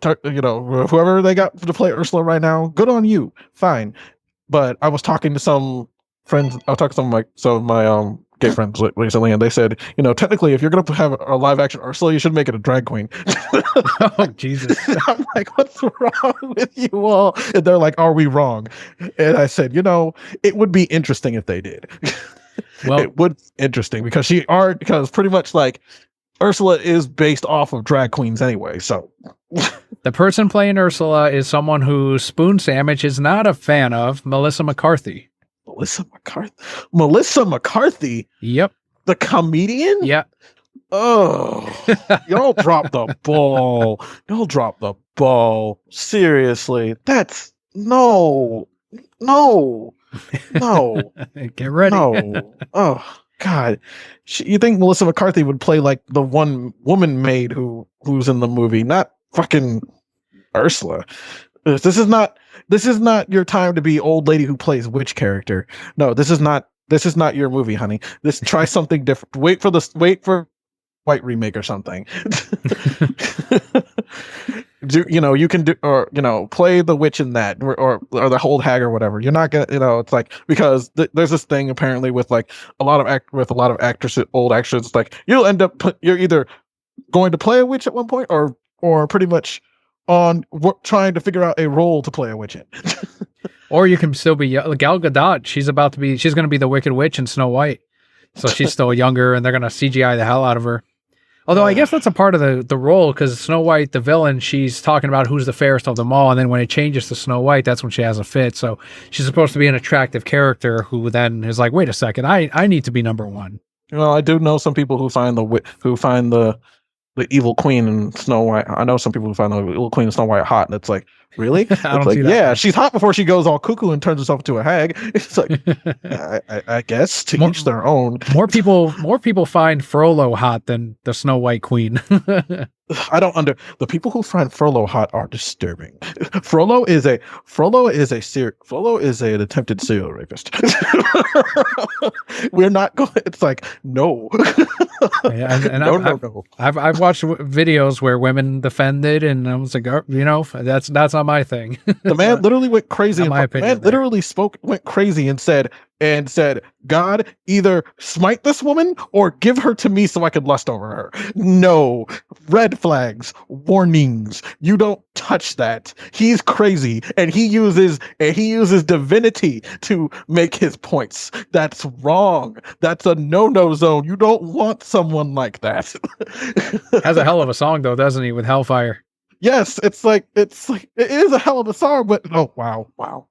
whoever they got to play Ursula right now, good on you, fine. But I was talking to some friends. I was talking to some of my gay friends recently, and they said, technically, if you're gonna have a live action Ursula, you should make it a drag queen. Oh Jesus! I'm like, what's wrong with you all? And they're like, are we wrong? And I said, it would be interesting if they did. Well, it would be interesting because pretty much like Ursula is based off of drag queens anyway. So the person playing Ursula is someone who Spoon Sandwich is not a fan of, Melissa McCarthy. Melissa McCarthy? Yep. The comedian? Yep. Oh, y'all dropped the ball. Y'all dropped the ball. Seriously. That's no. Get ready. No. Oh God. You think Melissa McCarthy would play like the one woman maid who's in the movie, not fucking Ursula. This is not your time to be old lady who plays witch character. No, this is not your movie, honey. Try something different. Wait for white remake or something. You can do, or play the witch in that, or the old hag or whatever. You're not gonna, it's like, because there's this thing apparently with like a lot of actresses, old actors. It's like you'll end up you're either going to play a witch at one point, or pretty much on trying to figure out a role to play a witch in. Or you can still be Gal Gadot. She's going to be the Wicked Witch in Snow White. So she's still younger, and they're going to CGI the hell out of her. Although I guess that's a part of the role, because Snow White, the villain, she's talking about who's the fairest of them all, and then when it changes to Snow White, that's when she has a fit. So she's supposed to be an attractive character who then is like, wait a second, I need to be number one. Well, I do know some people who find the evil queen in Snow White. I know some people who find the evil queen in Snow White hot, and it's like, really? I don't see that. Yeah, she's hot before she goes all cuckoo and turns herself into a hag. It's like, I guess to each their own. More people find Frollo hot than the Snow White queen. The people who find Frollo hot are disturbing. Frollo is an attempted serial rapist. We're not going. It's like, no. No. I've watched videos where women defended, and I was like, that's not my thing. The man literally went crazy. Went crazy and said, God, either smite this woman or give her to me so I could lust over her. No. Red flags, warnings. You don't touch that. He's crazy, and he uses divinity to make his points. That's wrong. That's a no-no zone. You don't want someone like that. Has a hell of a song though, doesn't he, with Hellfire? Yes, it is a hell of a song, but oh wow.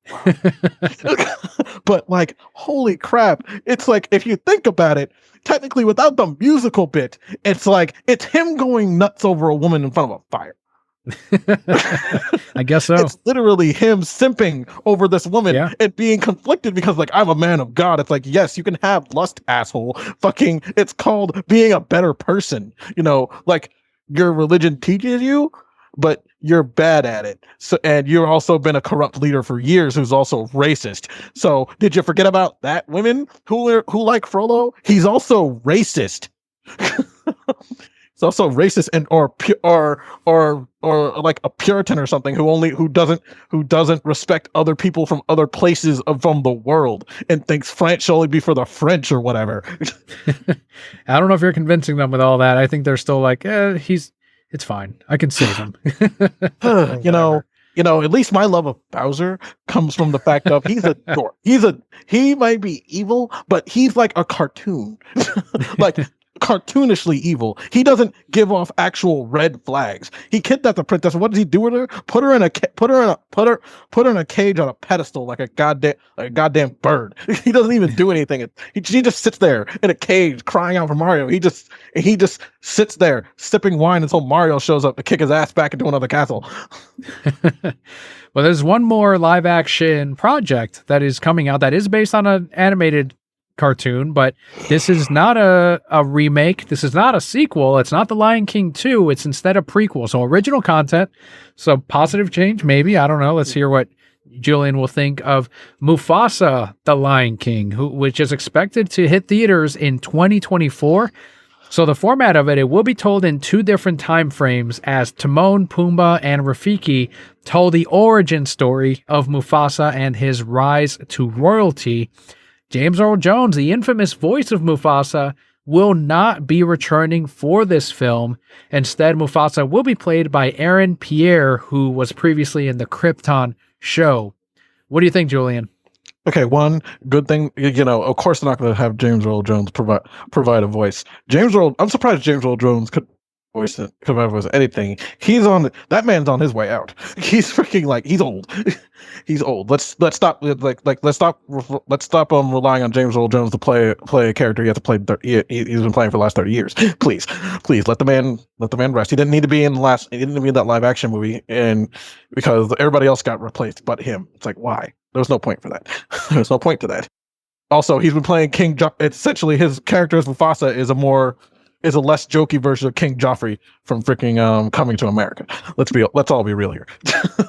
But like, holy crap, it's like, if you think about it, technically without the musical bit, it's like it's him going nuts over a woman in front of a fire. I guess so. It's literally him simping over this woman and being conflicted because, like, I'm a man of God. It's like, yes, you can have lust, asshole. Fucking, it's called being a better person. Like your religion teaches you, but you're bad at it. So, and you've also been a corrupt leader for years who's also racist. So did you forget about that, women who like Frollo? He's also racist. He's also racist and or like a Puritan or something who doesn't respect other people from other places from the world and thinks France should only be for the French or whatever. I don't know if you're convincing them with all that. I think they're still like, it's fine. I can save him. At least my love of Bowser comes from the fact of he's a dork. He might be evil, but he's like a cartoon. Like cartoonishly evil. He doesn't give off actual red flags. He kidnapped the princess. What does he do with her? Put her in a cage on a pedestal like a goddamn bird. He doesn't even do anything. She just sits there in a cage crying out for Mario. He just sits there sipping wine until Mario shows up to kick his ass back into another castle. Well, there's one more live action project that is coming out that is based on an animated cartoon, but this is not a remake. This is not a sequel. It's not The Lion King 2. It's instead a prequel. So original content. So positive change, maybe. I don't know. Let's hear what Julian will think of Mufasa, The Lion King, which is expected to hit theaters in 2024. So the format of it will be told in 2 different time frames as Timon, Pumbaa, and Rafiki told the origin story of Mufasa and his rise to royalty. James Earl Jones, the infamous voice of Mufasa, will not be returning for this film. Instead, Mufasa will be played by Aaron Pierre, who was previously in the Krypton show. What do you think, Julian? Okay, one good thing, of course they're not going to have James Earl Jones provide a voice. I'm surprised James Earl Jones could voice anything. That man's on his way out. He's freaking he's old. He's old. Let's stop relying on James Earl Jones to play a character he has to play. He's been playing for the last 30 years. Please let the man rest. He didn't need to be in that live action movie, and because everybody else got replaced but him. It's like, why? There's no point for that. There's no point to that. Also, he's been playing King essentially his character as Mufasa is a less jokey version of King Joffrey from freaking Coming to America. Let's all be real here.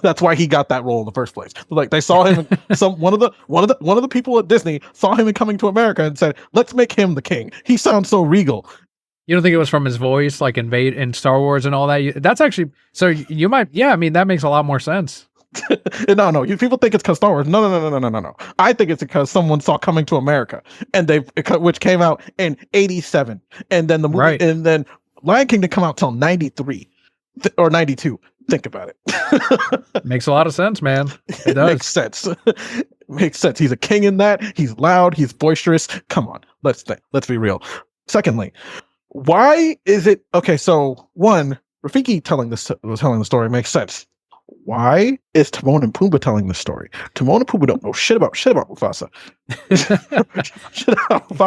That's why he got that role in the first place. Like, they saw him one of the people at Disney saw him in Coming to America and said, "Let's make him the king. He sounds so regal." You don't think it was from his voice, like in Star Wars and all that? That's actually, so you might, yeah, I mean, that makes a lot more sense. No. People think it's because Star Wars. No. I think it's because someone saw Coming to America, which came out in '87, and then the movie, right. And then Lion King didn't come out till '93 or '92. Think about it. Makes a lot of sense, man. It does. Makes sense. Makes sense. He's a king in that. He's loud. He's boisterous. Come on, let's be real. Secondly, why is it okay? So one, Rafiki telling the story makes sense. Why is Timon and Pumbaa telling the story? Timon and Pumbaa don't know shit about Mufasa.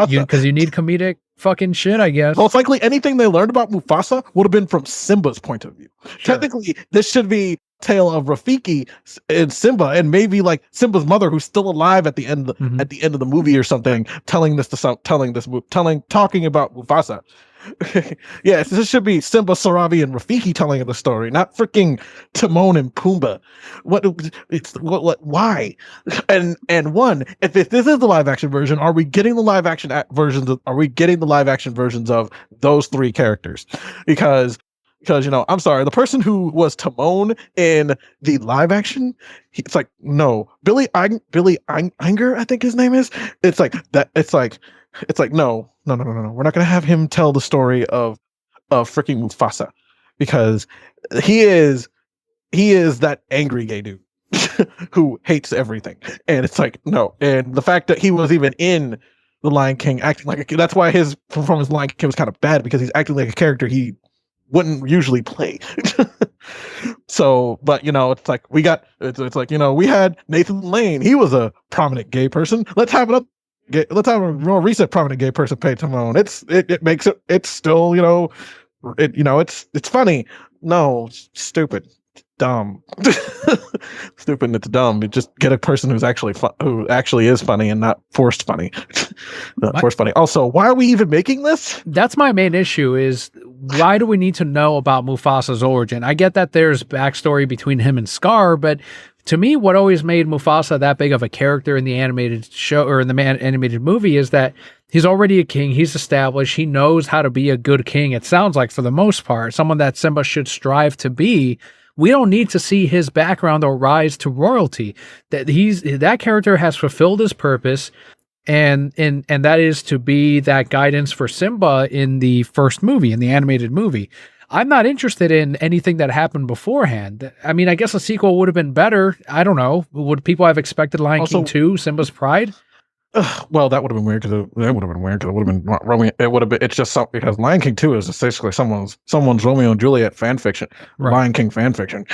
Because you need comedic fucking shit, I guess. Most likely anything they learned about Mufasa would have been from Simba's point of view. Sure. Technically, this should be tale of Rafiki and Simba, and maybe like Simba's mother, who's still alive at the end of the movie or something, talking about Mufasa. Yes, this should be Simba, Sarabi, and Rafiki telling the story, not freaking Timon and Pumbaa. Why? And one, if this is the live action version, are we getting the live action versions? Are we getting the live action versions of those 3 characters? Because I'm sorry, the person who was Timon in the live action, it's like, no, Billy Inger, I think his name is. It's like that. It's like no. We're not gonna have him tell the story of freaking Mufasa, because he is that angry gay dude who hates everything, and it's like, no. And the fact that he was even in the Lion King acting like that's why his performance in Lion King was kind of bad, because he's acting like a character he wouldn't usually play. So, but it's like we had Nathan Lane. He was a prominent gay person. Let's have a more recent prominent gay person play Timon. It makes it. It's still it's funny. No, stupid, dumb, stupid. And it's dumb. You just get a person who actually is funny and not forced funny. Forced funny. Also, why are we even making this? That's my main issue. Is why do we need to know about Mufasa's origin? I get that there's backstory between him and Scar, but to me, what always made Mufasa that big of a character in the animated show or in the animated movie is that he's already a king. He's established. He knows how to be a good king. It sounds like, for the most part, someone that Simba should strive to be. We don't need to see his background or rise to royalty. That character has fulfilled his purpose, and that is to be that guidance for Simba in the first movie, in the animated movie. I'm not interested in anything that happened beforehand. I mean, I guess a sequel would have been better. I don't know. Would people have expected Lion King 2, Simba's Pride? Well, that would have been weird because it would have been weird because it would have been Romeo. It would have been. It's just something because Lion King 2 is essentially someone's Romeo and Juliet fan fiction, Right. Lion King fan fiction,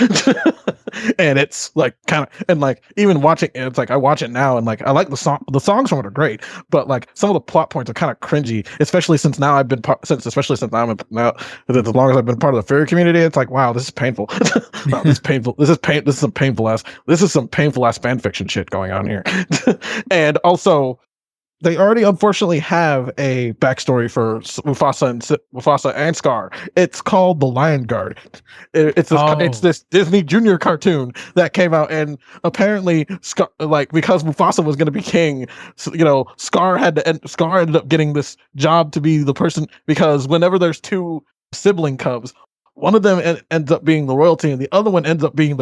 and it's like kind of and like even watching it, it's like I watch it now and like I like the song. The songs from it are great, but like some of the plot points are kind of cringy, especially since now I've been especially since now as long as I've been part of the fairy community. It's like wow, this is painful. Wow, this is painful. This is some painful ass fan fiction shit going on here, and also they already unfortunately have a backstory for Mufasa and Scar. It's called The Lion Guard. It's this Disney Junior cartoon that came out, and apparently, like because Mufasa was going to be king, Scar ended up getting this job to be the person because whenever there's two sibling cubs. One of them ends up being the royalty, and the other one ends up being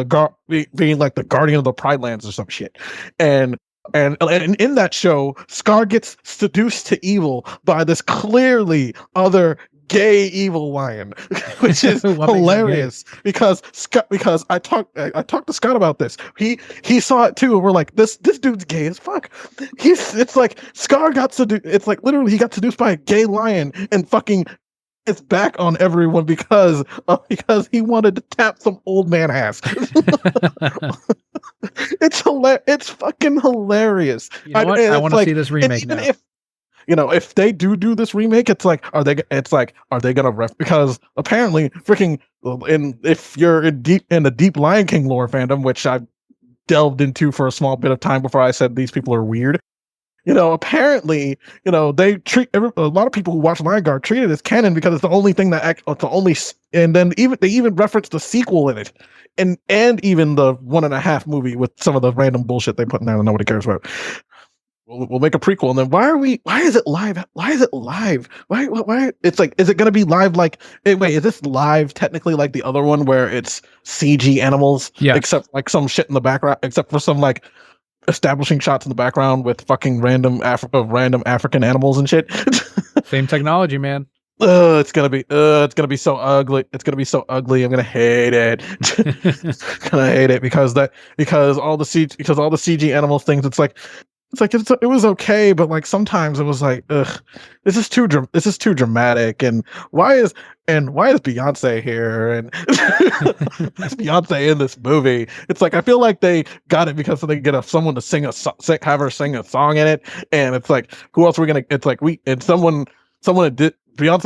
being like the guardian of the Pride Lands or some shit. And in that show, Scar gets seduced to evil by this clearly other gay evil lion, which is hilarious because I talked to Scott about this. He saw it too, and we're like, this dude's gay as fuck. It's like Scar got seduced. It's like literally he got seduced by a gay lion and fucking. It's back on everyone because he wanted to tap some old man ass. It's fucking hilarious. You know what? I want to see this remake now. If they do this remake, it's like, are they gonna because apparently freaking if you're in the deep Lion King lore fandom, which I delved into for a small bit of time before I said these people are weird. Apparently, they treat a lot of people who watch Lion Guard treat it as canon because it's the only thing and then they even reference the sequel in it, and even the 1.5 movie with some of the random bullshit they put in there that nobody cares about. We'll make a prequel, and then why is it live? Why is it live? Why? It's like, is it going to be live? Like, wait, is this live technically like the other one where it's CG animals? Yeah. Except like some shit in the background, except for some like establishing shots in the background with fucking random African animals and shit. Same technology, man. It's gonna be so ugly. It's gonna be so ugly. I'm gonna hate it. Gonna hate it because all the CG animals things. It was okay, but like sometimes it was like, ugh, this is too dramatic. And why is Beyonce here? And is Beyonce in this movie? It's like I feel like they got it because they get someone to have her sing a song in it, and it's like who else are we gonna? It's like Beyonce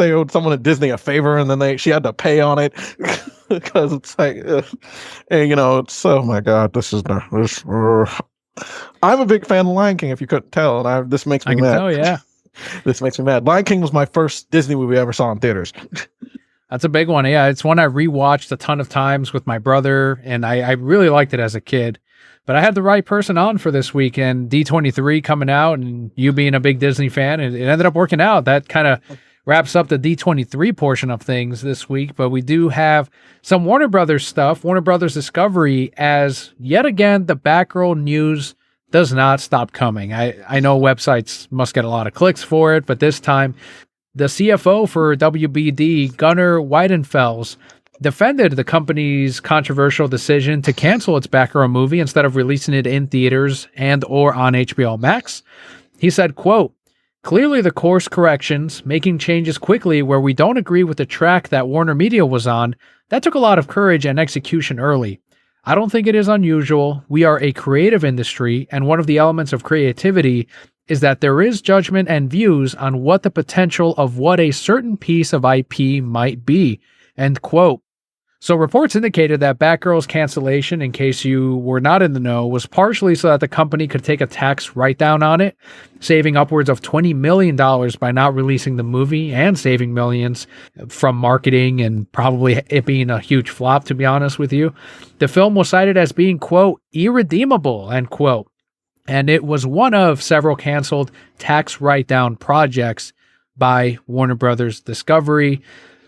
owed someone at Disney a favor, and then she had to pay on it because it's like, and it's oh my god, this is this. I'm a big fan of Lion King, if you couldn't tell, and this makes me mad. Oh yeah, this makes me mad. Lion King was my first Disney movie I ever saw in theaters. That's a big one. Yeah, it's one I rewatched a ton of times with my brother, and I really liked it as a kid. But I had the right person on for this week, and D23 coming out, and you being a big Disney fan, and it ended up working out. That kind of wraps up the D23 portion of things this week, but we do have some Warner Brothers stuff, Warner Brothers Discovery, as yet again, the Batgirl news does not stop coming. I know websites must get a lot of clicks for it, but this time, the CFO for WBD, Gunnar Weidenfels, defended the company's controversial decision to cancel its Batgirl movie instead of releasing it in theaters and or on HBO Max. He said, quote, "Clearly the course corrections, making changes quickly where we don't agree with the track that Warner Media was on, that took a lot of courage and execution early. I don't think it is unusual. We are a creative industry, and one of the elements of creativity is that there is judgment and views on what the potential of what a certain piece of IP might be." End quote. So reports indicated that Batgirl's cancellation, in case you were not in the know, was partially so that the company could take a tax write-down on it, saving upwards of $20 million by not releasing the movie and saving millions from marketing and probably it being a huge flop, to be honest with you. The film was cited as being, quote, irredeemable, end quote. And it was one of several canceled tax write-down projects by Warner Brothers Discovery.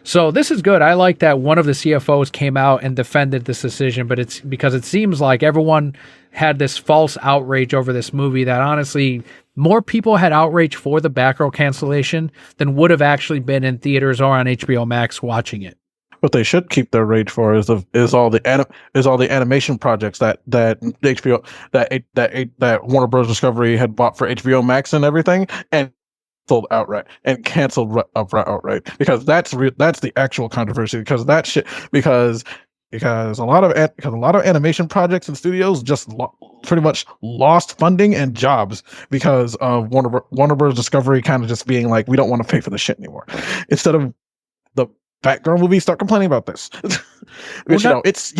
So this is good. I like that one of the CFOs came out and defended this decision, but it's because it seems like everyone had this false outrage over this movie that honestly more people had outrage for the Batgirl cancellation than would have actually been in theaters or on HBO Max watching it. what they should keep their rage for is all the animation projects that HBO that Warner Bros. Discovery had bought for HBO Max and everything, and sold outright and canceled outright, because that's the actual controversy, because that shit because a lot of animation projects and studios just pretty much lost funding and jobs because of Warner Bros. Discovery kind of just being like, we don't want to pay for this shit anymore, instead of the Batgirl movie start complaining about this. Which, it's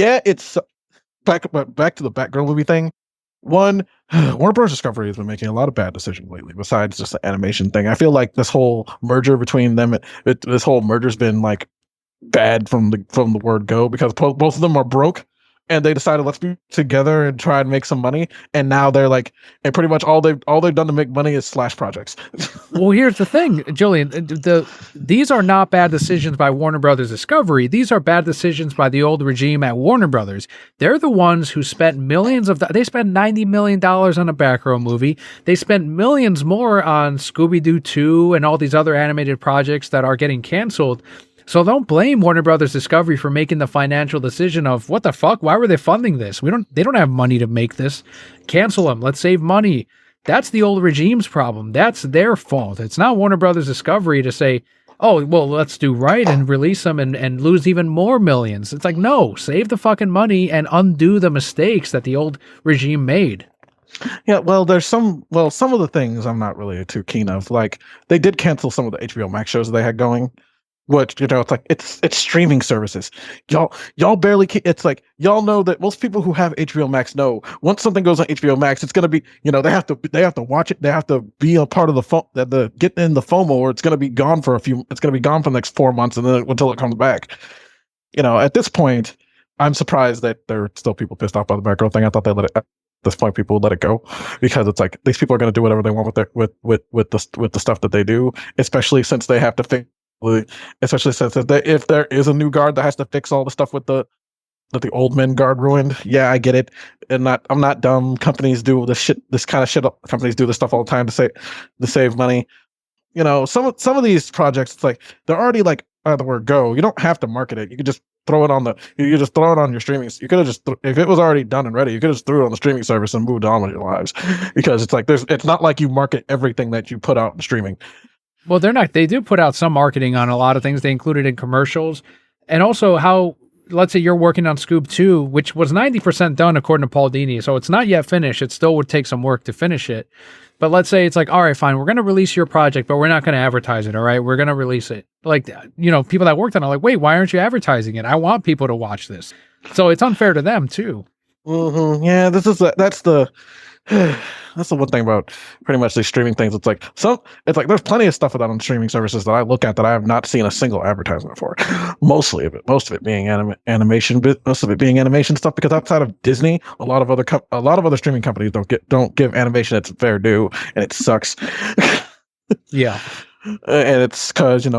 back to the Batgirl movie thing. One, Warner Bros. Discovery has been making a lot of bad decisions lately, besides just the animation thing. I feel like this whole merger between them, this whole merger's been like bad from the word go, because both of them are broke, and they decided, let's be together and try and make some money. And now they're like, and pretty much all they've done to make money is slash projects. Well, here's the thing, Julian. These are not bad decisions by Warner Brothers Discovery. These are bad decisions by the old regime at Warner Brothers. They're the ones who spent they spent $90 million on a Batgirl movie. They spent millions more on Scooby-Doo 2 and all these other animated projects that are getting canceled. So don't blame Warner Brothers Discovery for making the financial decision of, what the fuck? Why were they funding this? They don't have money to make this. Cancel them. Let's save money. That's the old regime's problem. That's their fault. It's not Warner Brothers Discovery to say, oh, well, let's do right and release them and lose even more millions. It's like, no, save the fucking money and undo the mistakes that the old regime made. Yeah, well, some of the things I'm not really too keen of. Like, they did cancel some of the HBO Max shows they had going. Which, it's like, it's streaming services. Y'all barely. It's like, y'all know that most people who have HBO Max know, once something goes on HBO Max, it's gonna be, they have to watch it. They have to be a part of the get in the FOMO, or it's gonna be gone for the next 4 months, and then until it comes back. At this point, I'm surprised that there are still people pissed off by the Batgirl thing. I thought they let it. At this point, people would let it go, because it's like, these people are gonna do whatever they want with the stuff that they do, especially since they have to think. Especially since if there is a new guard that has to fix all the stuff that the old men guard ruined. Yeah, I get it. And I'm not dumb. Companies do this kind of shit. Companies do this stuff all the time to save money. Some of these projects, it's like, they're already like, the word go. You don't have to market it. You could just throw it on your streaming. You could have just, if it was already done and ready, you could have just threw it on the streaming service and moved on with your lives. Because it's like, it's not like you market everything that you put out in streaming. Well, they're not. They do put out some marketing on a lot of things. They include it in commercials. And also how, let's say you're working on Scoob 2, which was 90% done according to Paul Dini. So it's not yet finished. It still would take some work to finish it. But let's say it's like, all right, fine, we're going to release your project, but we're not going to advertise it, all right? We're going to release it. Like, people that worked on it are like, wait, why aren't you advertising it? I want people to watch this. So it's unfair to them, too. Mm-hmm. Yeah, that's the one thing about pretty much these streaming things. It's like, there's plenty of stuff on streaming services that I look at that I have not seen a single advertisement for. Most of it being animation, most of it being animation stuff. Because outside of Disney, a lot of other streaming companies don't give animation its fair due, and it sucks. Yeah. And it's because at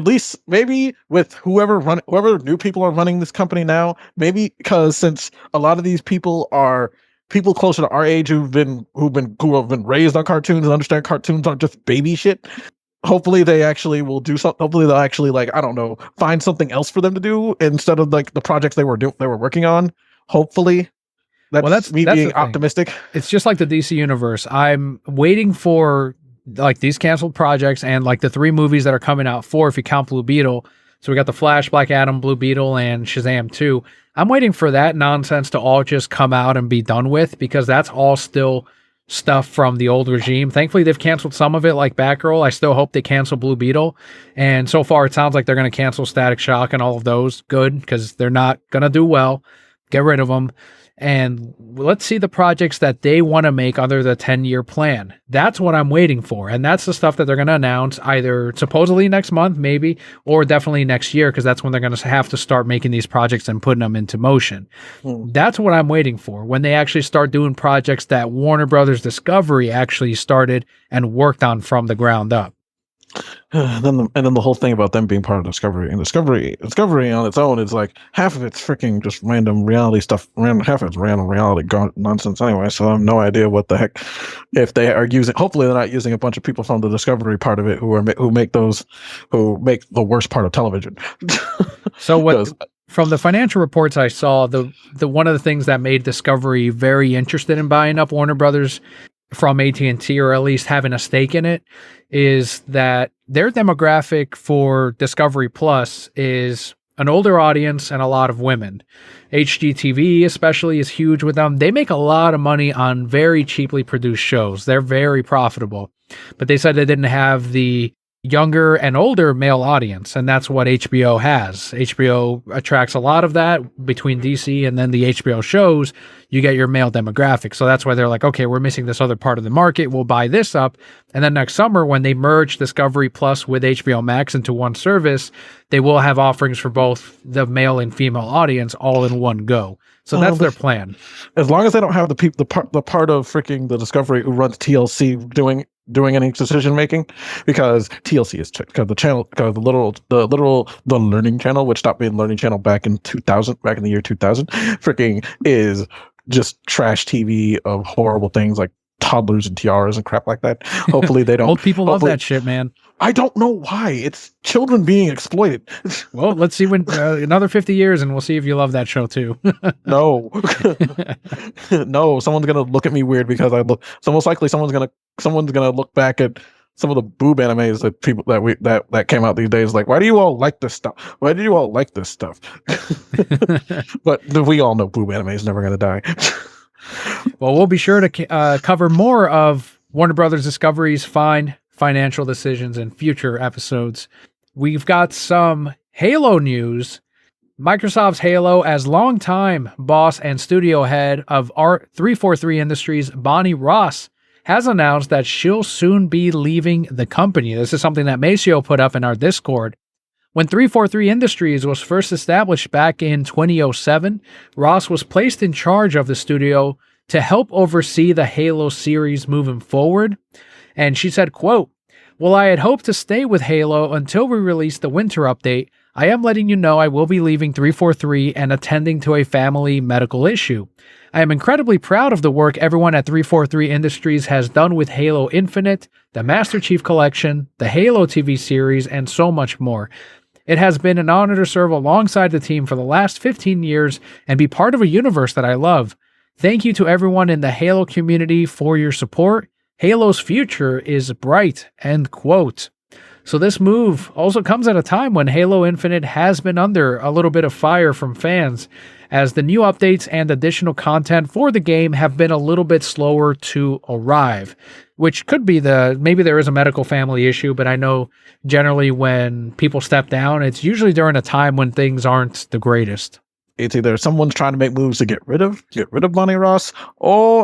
least maybe with whoever new people are running this company now, maybe because since a lot of these people are people closer to our age who have been raised on cartoons and understand cartoons aren't just baby shit. Hopefully they actually will do something. Hopefully they'll actually, like, I don't know, find something else for them to do instead of like the projects they were working on. Hopefully. That's me being optimistic. It's just like the DC universe. I'm waiting for like these canceled projects and like the 3 movies that are coming out, 4 if you count Blue Beetle. So we got the Flash, Black Adam, Blue Beetle, and Shazam 2. I'm waiting for that nonsense to all just come out and be done with, because that's all still stuff from the old regime. Thankfully, they've canceled some of it, like Batgirl. I still hope they cancel Blue Beetle. And so far, it sounds like they're going to cancel Static Shock and all of those. Good, because they're not going to do well. Get rid of them. And let's see the projects that they want to make under the 10-year plan. That's what I'm waiting for. And that's the stuff that they're going to announce either supposedly next month, maybe, or definitely next year, because that's when they're going to have to start making these projects and putting them into motion. That's what I'm waiting for, when they actually start doing projects that Warner Brothers Discovery actually started and worked on from the ground up. And then the whole thing about them being part of Discovery, and Discovery on its own is like half of it's freaking just random reality stuff, half of it's random reality nonsense anyway. So I have no idea what the heck if they are using. Hopefully, they're not using a bunch of people from the Discovery part of it who make the worst part of television. So what? From the financial reports I saw, the one of the things that made Discovery very interested in buying up Warner Brothers from AT&T, or at least having a stake in it, is that their demographic for Discovery Plus is an older audience and a lot of women. HGTV especially is huge with them. They make a lot of money on very cheaply produced shows. They're very profitable. But they said they didn't have the younger and older male audience, and that's what HBO has. HBO attracts a lot of that between DC and then the HBO shows. You get your male demographic. So that's why they're like, okay, we're missing this other part of the market. We'll buy this up. And then next summer, when they merge Discovery Plus with HBO Max into one service, they will have offerings for both the male and female audience all in one go. So that's their plan. As long as they don't have the part of freaking the Discovery who runs TLC doing any decision making, because TLC is because the channel, because the Learning Channel, which stopped being Learning Channel back in the year 2000, freaking is just trash TV of horrible things like toddlers and tiaras and crap like that. Hopefully they don't. Old people love that shit, man. I don't know why. It's children being exploited. Well, let's see when another 50 years, and we'll see if you love that show too. No, no. Someone's gonna look at me weird because I look. So most likely, someone's gonna look back at some of the boob animes that people that came out these days. Like, why do you all like this stuff? Why do you all like this stuff? But we all know boob anime is never gonna die. Well, we'll be sure to cover more of Warner Brothers Discovery's financial decisions in future episodes. We've got some Halo news. Microsoft's Halo, as longtime boss and studio head of 343 Industries, Bonnie Ross, has announced that she'll soon be leaving the company. This is something that Maceo put up in our Discord. When 343 Industries was first established back in 2007, Ross was placed in charge of the studio to help oversee the Halo series moving forward. And she said, quote, "Well, I had hoped to stay with Halo until we released the winter update. I am letting you know I will be leaving 343 and attending to a family medical issue. I am incredibly proud of the work everyone at 343 Industries has done with Halo Infinite, the Master Chief Collection, the Halo TV series, and so much more. It has been an honor to serve alongside the team for the last 15 years and be part of a universe that I love. Thank you to everyone in the Halo community for your support. Halo's future is bright," end quote. So this move also comes at a time when Halo Infinite has been under a little bit of fire from fans, as the new updates and additional content for the game have been a little bit slower to arrive, which could be maybe there is a medical family issue, but I know generally when people step down, it's usually during a time when things aren't the greatest. It's either someone's trying to make moves to get rid of Bonnie Ross,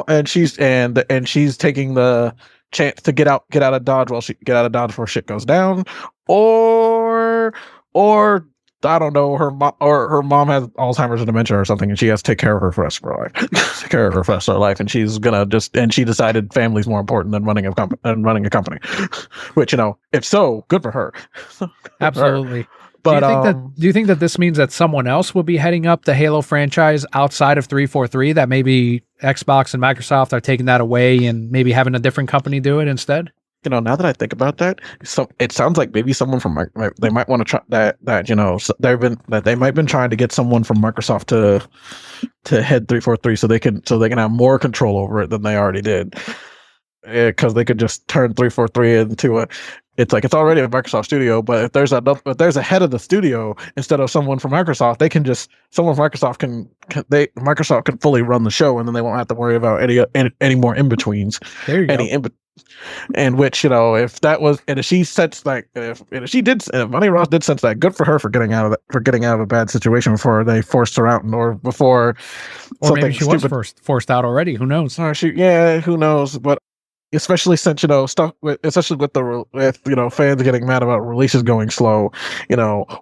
and she's taking the chance to get out of Dodge before shit goes down, or I don't know, her mom has Alzheimer's or dementia or something, and she has to take care of her for the rest of her life. Take care of her for the rest of her life, and she's gonna she decided family's more important than running a company. Which, if so, good for her. Absolutely. But do you think that this means that someone else will be heading up the Halo franchise outside of 343? That maybe Xbox and Microsoft are taking that away and maybe having a different company do it instead? Now that I think about that, so it sounds like maybe someone from they might want to try that they might have been trying to get someone from Microsoft to head 343 so they can have more control over it than they already did. Because they could just turn 343 into it's like it's already a Microsoft studio, but if there's a head of the studio instead of someone from Microsoft, Microsoft can fully run the show, and then they won't have to worry about any more in betweens. There you go. And which, if that was, and if she sensed like, if Bonnie Ross did sense that, good for her for getting out of a bad situation before they forced her out, or maybe she was forced out already. Who knows? Who knows? But especially since especially with fans getting mad about releases going slow,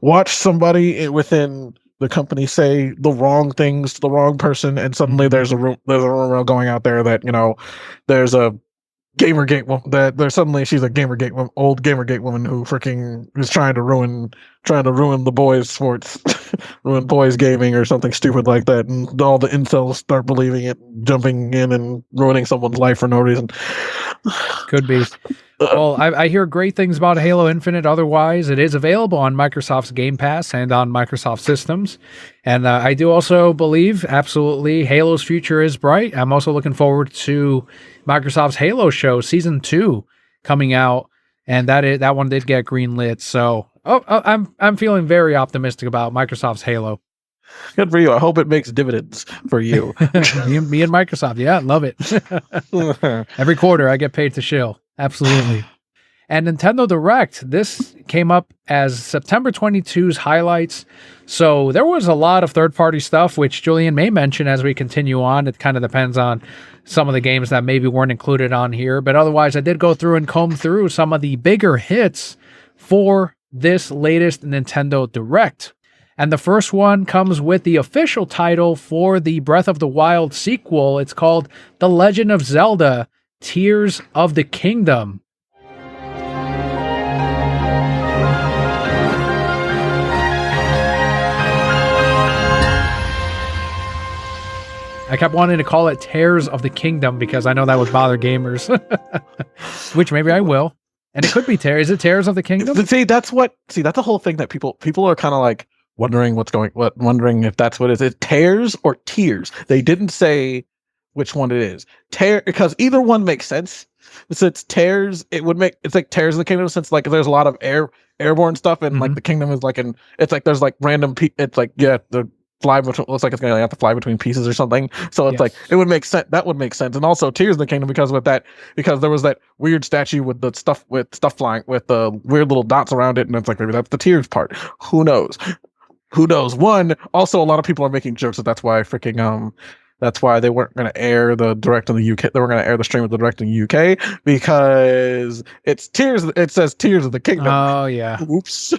watch somebody within the company say the wrong things to the wrong person, and suddenly there's a rumor going out there that there's a Gamergate woman. That there's suddenly she's a Gamergate old Gamergate woman who freaking is trying to ruin the boys' sports, ruin boys' gaming or something stupid like that, and all the incels start believing it, jumping in and ruining someone's life for no reason. Could be. Well, I hear great things about Halo Infinite. Otherwise, it is available on Microsoft's Game Pass and on Microsoft systems. And I do also believe, absolutely, Halo's future is bright. I'm also looking forward to Microsoft's Halo show Season 2 coming out, and that one did get greenlit. So, I'm feeling very optimistic about Microsoft's Halo. Good for you. I hope it makes dividends for you. me and Microsoft, yeah, love it. Every quarter, I get paid to shill. Absolutely. And Nintendo Direct, this came up as September 22's highlights. So there was a lot of third-party stuff, which Julian may mention as we continue on. It kind of depends on some of the games that maybe weren't included on here. But otherwise, I did go through and comb through some of the bigger hits for this latest Nintendo Direct. And the first one comes with the official title for the Breath of the Wild sequel. It's called The Legend of Zelda: Tears of the Kingdom. I kept wanting to call it Tears of the Kingdom because I know that would bother gamers, which maybe I will. And it could be Tears. Is it Tears of the Kingdom? See, that's the whole thing that people are kind of like wondering wondering if that's what it is. It Tears or Tears. They didn't say which one it is. Because either one makes sense. So it's Tears, it's like Tears of the Kingdom, since like there's a lot of airborne stuff, and like the kingdom is like it's like there's like random it's like the fly between, looks like it's gonna have to fly between pieces or something. So it's like it would make sense. That would make sense. And also Tears of the Kingdom because there was that weird statue with stuff flying with the weird little dots around it, and it's like maybe that's the Tears part. Who knows? One, also a lot of people are making jokes that's why they weren't going to air the direct in the UK. They were going to air the stream of the direct in the UK because it's Tears. It says Tears of the Kingdom. Oh yeah. Oops.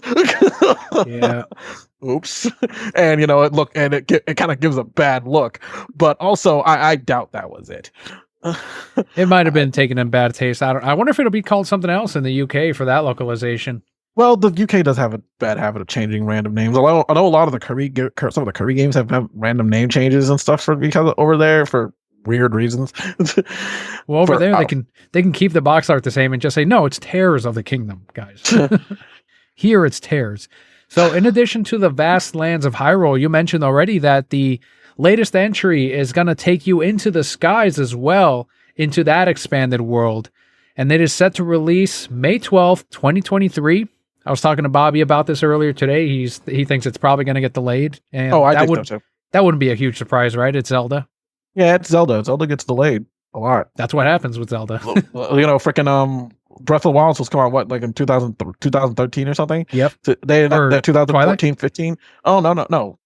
Yeah. Oops. And it kind of gives a bad look. But also, I doubt that was it. It might have been taken in bad taste. I wonder if it'll be called something else in the UK for that localization. Well, the UK does have a bad habit of changing random names. I know a lot of some of the Kirby games have random name changes and stuff because over there for weird reasons. Well, over there they can keep the box art the same and just say no, it's Tears of the Kingdom, guys. Here it's Tears. So, in addition to the vast lands of Hyrule, you mentioned already that the latest entry is going to take you into the skies as well, into that expanded world, and it is set to release May 12th, 2023. I was talking to Bobby about this earlier today. He thinks it's probably going to get delayed. And I think so too. That wouldn't be a huge surprise, right? It's Zelda. Yeah, it's Zelda. Zelda gets delayed a lot. That's what happens with Zelda. Freaking Breath of the Wild was coming out, like in 2013 or something? Yep. They 2014, 15. Oh, no.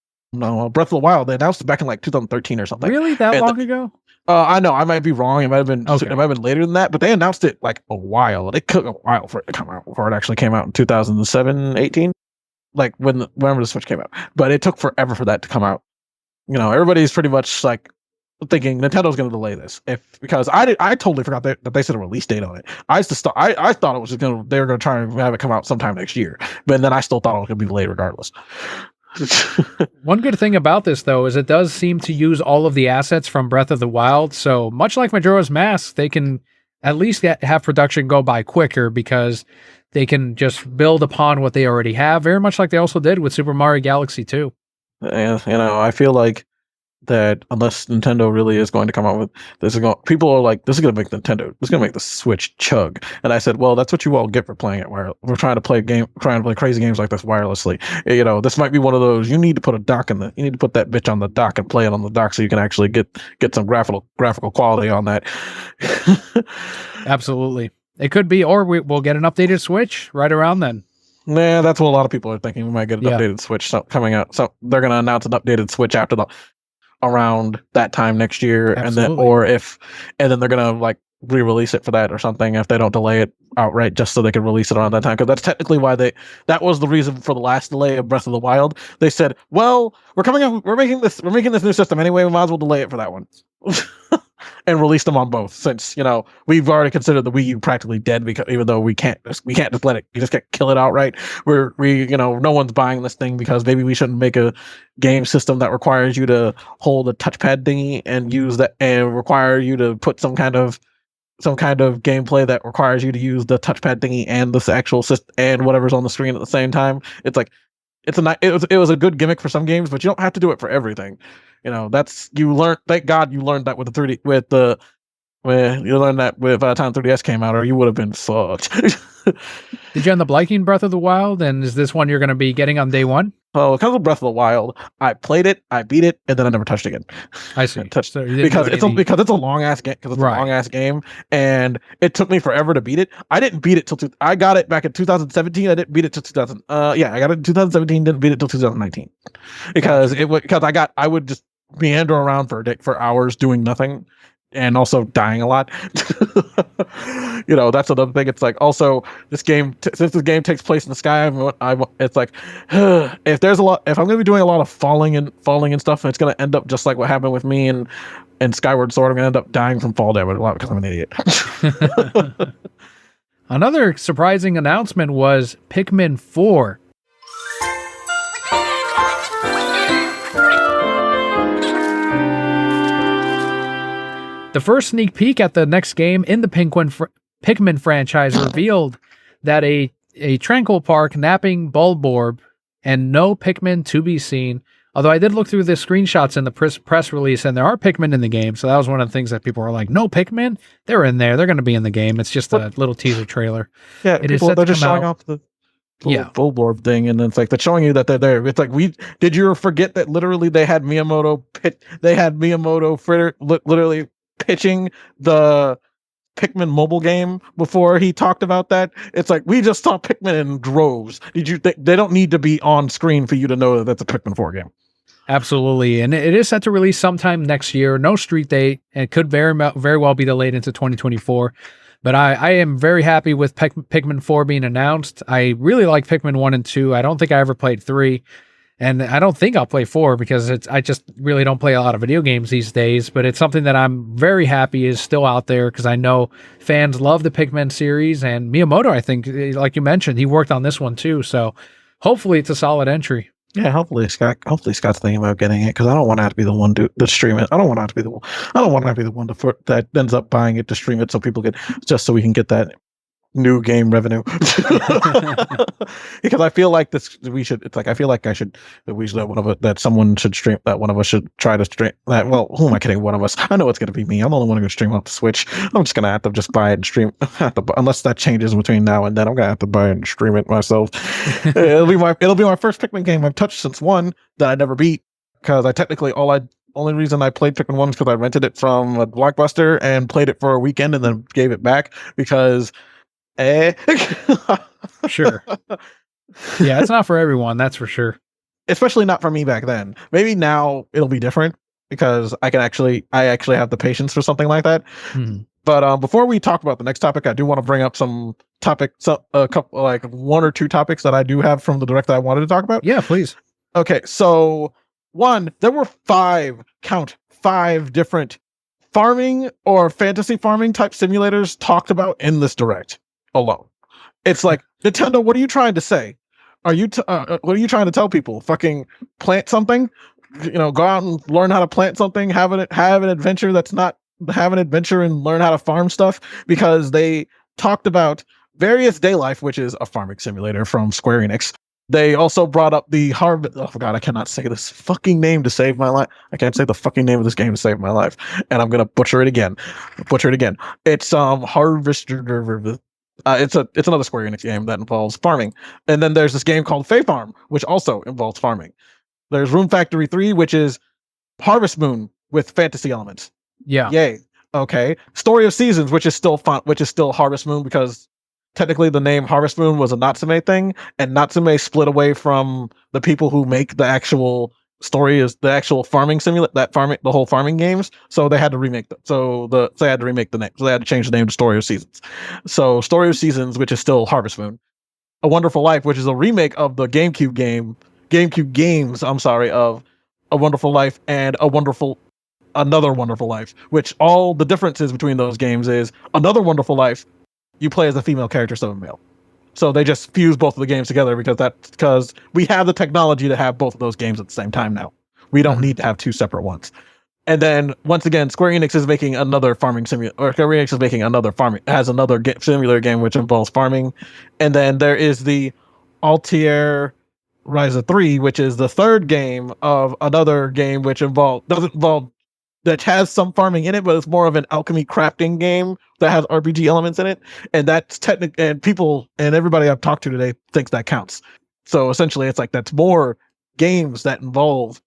Breath of the Wild, they announced it back in like 2013 or something. Really? That long ago? I know, I might be wrong. It might have been later than that, but they announced it like a while. It took a while for it to come out before it actually came out in 2007, 18. Like whenever the Switch came out. But it took forever for that to come out. Everybody's pretty much like thinking Nintendo's going to delay this because I totally forgot that they set a release date on it. I thought it was they were going to try and have it come out sometime next year, but then I still thought it was going to be delayed regardless. One good thing about this, though, is it does seem to use all of the assets from Breath of the Wild. So much like Majora's Mask, they can at least have production go by quicker because they can just build upon what they already have, very much like they also did with Super Mario Galaxy 2. And I feel like that unless Nintendo really is going to come out with this, people are like, this is going to make the Switch chug. And I said, well, that's what you all get for playing it wireless. We're trying to play crazy games like this wirelessly. This might be one of those. You need to put you need to put that bitch on the dock and play it on the dock so you can actually get some graphical quality on that. Absolutely, it could be, or we'll get an updated Switch right around then. Nah, that's what a lot of people are thinking. We might get an updated Switch coming out. So they're going to announce an updated Switch around that time next year. Absolutely. And then they're gonna like re-release it for that or something if they don't delay it outright, just so they can release it around that time, because that's technically why that was the reason for the last delay of Breath of the Wild. They said, well, we're making this new system anyway, we might as well delay it for that one. and released them on both. Since we've already considered the Wii U practically dead, because even though we can't just let it, you just can't kill it outright. No one's buying this thing because maybe we shouldn't make a game system that requires you to hold a touchpad thingy and use that, and require you to put some kind of gameplay that requires you to use the touchpad thingy and this actual system and whatever's on the screen at the same time. It's like it was a good gimmick for some games, but you don't have to do it for everything. Thank God you learned that with the 3D when you learned that by the time 3DS came out, or you would have been fucked. Did you end up liking Breath of the Wild? And is this one you're going to be getting on day one? Well, because of Breath of the Wild, I played it, I beat it, and then I never touched it again. I see. Because it's a long ass game. Because it's a long ass game, and it took me forever to beat it. I didn't beat it till I got it back in 2017. I didn't beat it till 2000. I got it in 2017. Didn't beat it till 2019 because I would just meander around for hours doing nothing. And also dying a lot. That's another thing. It's like, also this game, since this game takes place in the sky, it's like, if I'm going to be doing a lot of falling and stuff, it's going to end up just like what happened with me and Skyward Sword. I'm going to end up dying from fall damage a lot because I'm an idiot. Another surprising announcement was Pikmin 4. The first sneak peek at the next game in the Pikmin franchise revealed that a tranquil park napping Bulborb and no Pikmin to be seen. Although I did look through the screenshots in the press release, and there are Pikmin in the game, so that was one of the things that people were like, no Pikmin? They're in there. They're going to be in the game. It's just a little teaser trailer. Yeah, they're just showing off the Bulborb thing, and then it's like they're showing you that they're there. It's like, did you forget that literally they had Miyamoto literally pitching the Pikmin mobile game before he talked about that? It's like, we just saw Pikmin in droves. Did you think they don't need to be on screen for you to know that that's a Pikmin 4 game? Absolutely. And it is set to release sometime next year. No street date. And it could very well be delayed into 2024. But I am very happy with Pikmin 4 being announced. I really like Pikmin 1 and 2. I don't think I ever played 3. And I don't think I'll play 4 because I just really don't play a lot of video games these days. But it's something that I'm very happy is still out there because I know fans love the Pikmin series. And Miyamoto, I think, like you mentioned, he worked on this one too. So hopefully it's a solid entry. Yeah, hopefully Scott's thinking about getting it, because I don't want to have to be the one to stream it. I don't want to have to be the one that ends up buying it to stream it, so people get, just so we can get that new game revenue. Because I feel like we should stream that. One of us should try to stream that. Well, who am I kidding? One of us. I know it's going to be me. I'm the only one who's going to stream off the Switch. I'm just going to have to just buy it and stream. Unless that changes between now and then, I'm going to have to buy it and stream it myself. It'll be my first Pikmin game I've touched since 1 that I never beat, because only reason I played Pikmin 1 is because I rented it from a Blockbuster and played it for a weekend and then gave it back because Sure. Yeah, it's not for everyone, that's for sure. Especially not for me back then. Maybe now it'll be different because I actually have the patience for something like that. Mm-hmm. But before we talk about the next topic, I do want to bring up a couple, like 1 or 2 topics that I do have from the direct that I wanted to talk about. Yeah, please. Okay, so 1, there were 5 different farming or fantasy farming type simulators talked about in this direct alone. It's like, Nintendo, what are you trying to say? Are you what are you trying to tell people? Fucking plant something? Go out and learn how to plant something, have an adventure have an adventure and learn how to farm stuff? Because they talked about Various Day Life, which is a farming simulator from Square Enix. They also brought up the Harvest. Oh God, I cannot say this fucking name to save my life. I can't say the fucking name of this game to save my life, and I'm gonna butcher it again. It's Harvester. It's another Square Enix game that involves farming. And then there's this game called Fae Farm, which also involves farming. There's Room Factory 3, which is Harvest Moon with fantasy elements. Yeah. Yay. Okay. Story of Seasons, which is still Harvest Moon, because technically the name Harvest Moon was a Natsume thing, and Natsume split away from the people who make the actual story, is the actual farming simulate the whole farming games. So they had to remake the name. So they had to change the name to Story of Seasons. So Story of Seasons, which is still Harvest Moon. A Wonderful Life, which is a remake of the GameCube games, of A Wonderful Life and A Wonderful Another Wonderful Life, which all the differences between those games is Another Wonderful Life, you play as a female character, so a male. So they just fuse both of the games together because we have the technology to have both of those games at the same time now. We don't need to have two separate ones. And then once again, Square Enix is making another farming simulator, or Square Enix is making another farming, has another simulator game which involves farming. And then there is the Altair Rise of 3, which is the third game of another game which doesn't involve that has some farming in it, but it's more of an alchemy crafting game that has RPG elements in it. And that's and people and everybody I've talked to today thinks that counts. So essentially it's like that's more games that involve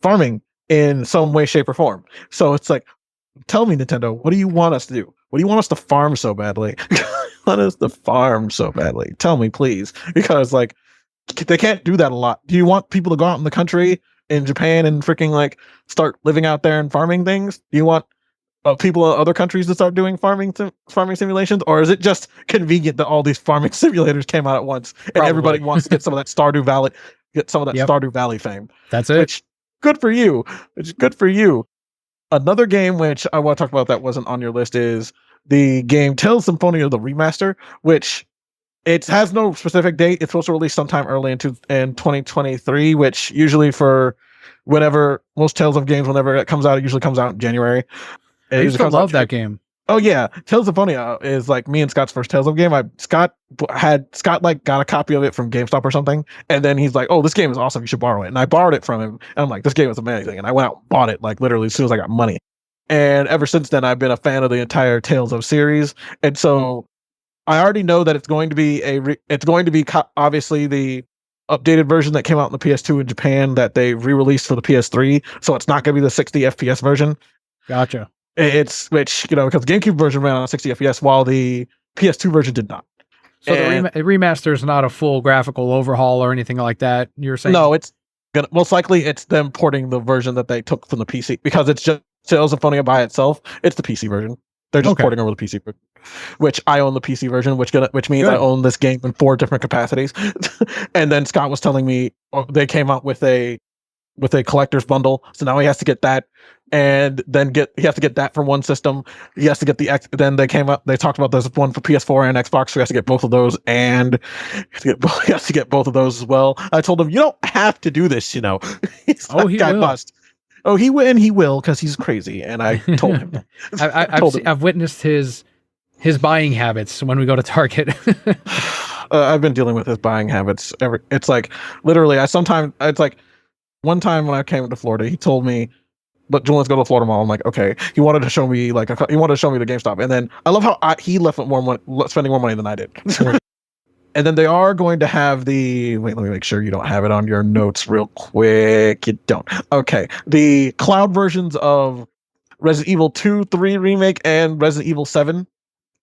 farming in some way, shape, or form. So it's like, tell me, Nintendo, what do you want us to do? What do you want us to farm so badly? Want us to farm so badly? Tell me, please. Because like they can't do that a lot. Do you want people to go out in the country in Japan and freaking like start living out there and farming things? Do you want people in other countries to start doing farming simulations, or is it just convenient that all these farming simulators came out at once and everybody wants to get some of that Stardew Valley fame? That's it. Which good for you. Which good for you. Another game which I want to talk about that wasn't on your list is the game Tales Symphonia, the remaster, which it has no specific date. It's supposed to release sometime early in 2023, which usually for whenever most Tales of games, whenever it comes out, it usually comes out in January. I used to love that game. Oh yeah, Tales of Symphonia is like me and Scott's first Tales of game. Scott like got a copy of it from GameStop or something, and then he's like, "Oh, this game is awesome. You should borrow it." And I borrowed it from him, and I'm like, "This game is amazing." And I went out and bought it like literally as soon as I got money. And ever since then, I've been a fan of the entire Tales of series, and so I already know that it's going to be obviously the updated version that came out in the PS2 in Japan that they re-released for the PS3. So it's not going to be the 60 FPS version. Gotcha. It's which, because the GameCube version ran on 60 FPS while the PS2 version did not. So the remaster is not a full graphical overhaul or anything like that, you're saying? No, it's gonna most likely it's them porting the version that they took from the PC because it's just Tales of Symphonia by itself. It's the PC version. They're just porting over the PC version, which I own the PC version, which means I own this game in 4 different capacities. And then Scott was telling me they came out with a collector's bundle, so now he has to get that, and then he has to get that for one system. He has to get then they talked about this one for PS4 and Xbox, so he has to get both of those, and he has to get both of those as well. I told him, you don't have to do this, He's he will. Must. Oh, he will because he's crazy, and I told him. I've witnessed his buying habits when we go to Target. I've been dealing with his buying habits. It's like literally, it's like one time when I came to Florida, he told me, "But Julian, let's go to the Florida Mall." I'm like, "Okay." He wanted to show me the GameStop, and then I love how he left with spending more money than I did. And then they are going to have wait, let me make sure you don't have it on your notes real quick. You don't. Okay. The cloud versions of Resident Evil 2, 3 Remake and Resident Evil 7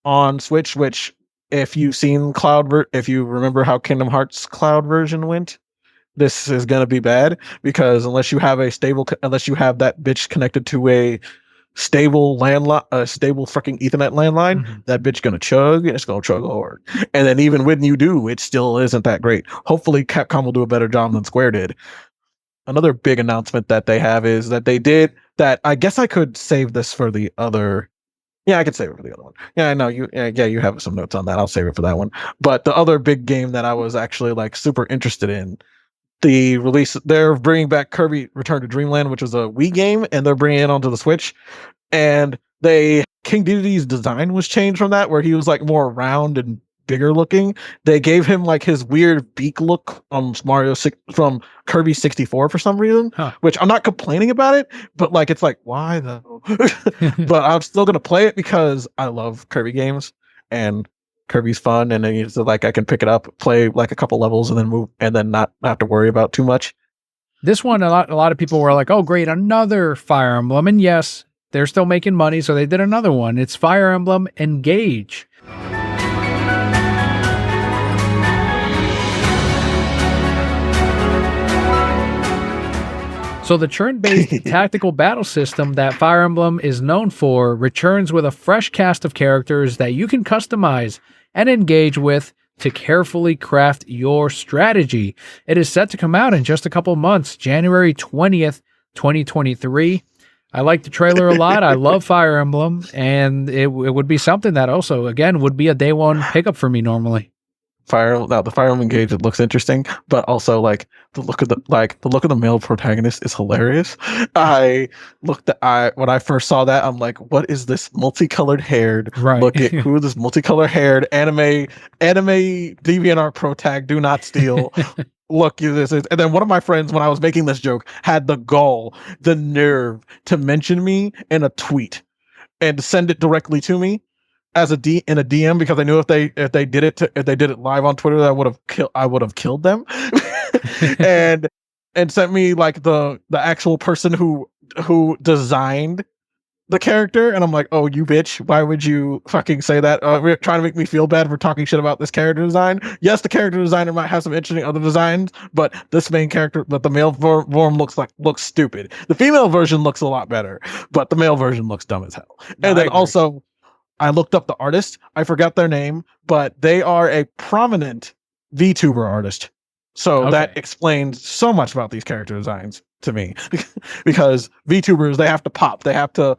on Switch, which if you've seen if you remember how Kingdom Hearts cloud version went, this is going to be bad because unless you have that bitch connected to a stable freaking Ethernet landline, that bitch gonna chug and it's gonna chug hard. And then even when you do, it still isn't that great. Hopefully Capcom will do a better job than Square did. Another big announcement that they have is that they did that. I guess I could save this for the other. Yeah, I could save it for the other one. Yeah, I know you. Yeah, you have some notes on that. I'll save it for that one. But the other big game that I was actually like super interested in, the release, they're bringing back Kirby Return to Dreamland, which was a Wii game, and they're bringing it onto the Switch. And King Dedede's design was changed from that, where he was like more round and bigger looking. They gave him like his weird beak look from Kirby 64 for some reason, which I'm not complaining about it, but like it's like, why though? But I'm still gonna play it because I love Kirby games and Kirby's fun, and then it's like I can pick it up, play like a couple levels, and then move, and then not have to worry about too much. This one, a lot of people were like, "Oh, great, another Fire Emblem!" And yes, they're still making money, so they did another one. It's Fire Emblem Engage. So the turn-based tactical battle system that Fire Emblem is known for returns with a fresh cast of characters that you can customize and engage with to carefully craft your strategy. It is set to come out in just a couple months, January 20th, 2023. I like the trailer a lot. I love Fire Emblem, and it would be something that also, again, would be a day one pickup for me normally. The Fire Emblem Engage, it looks interesting, but also like the look of the male protagonist is hilarious. When I first saw that, I'm like, what is this multicolored haired? Right. Look at who this multicolored haired anime DeviantArt protag do not steal. Look, this is, and then one of my friends, when I was making this joke, had the nerve to mention me in a tweet and send it directly to me as in a DM, because I knew if they did it live on Twitter, I would have killed them. and sent me like the actual person who designed the character, and I'm like, oh, you bitch, why would you fucking say that? We're trying to make me feel bad for talking shit about this character design. Yes, the character designer might have some interesting other designs, but the male form looks stupid. The female version looks a lot better, but the male version looks dumb as hell. No, and then also, I looked up the artist. I forgot their name, but they are a prominent VTuber artist. So that explains so much about these character designs to me, because VTubers, they have to pop. They have to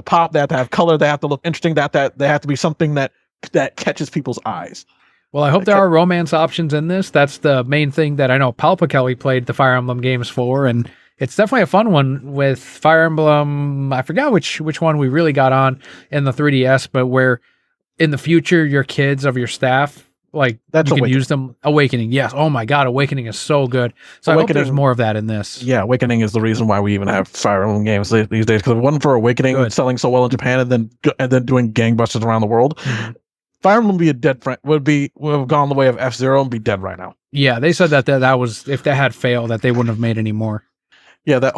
pop. They have to have color. They have to look interesting. They have to be something that catches people's eyes. Well, I hope there are romance options in this. That's the main thing that I know Palpa Kelly played the Fire Emblem games for, and it's definitely a fun one with Fire Emblem. I forgot which one we really got on in the 3DS, but where in the future your kids of your staff, like, that's you can use them. Awakening, yes. Oh my God, Awakening is so good. So I hope there's more of that in this. Yeah, Awakening is the reason why we even have Fire Emblem games these days, because if it wasn't for Awakening selling so well in Japan and then doing gangbusters around the world, Fire Emblem would have gone the way of F-Zero and be dead right now. Yeah, they said that was, if that had failed, that they wouldn't have made any more. Yeah, the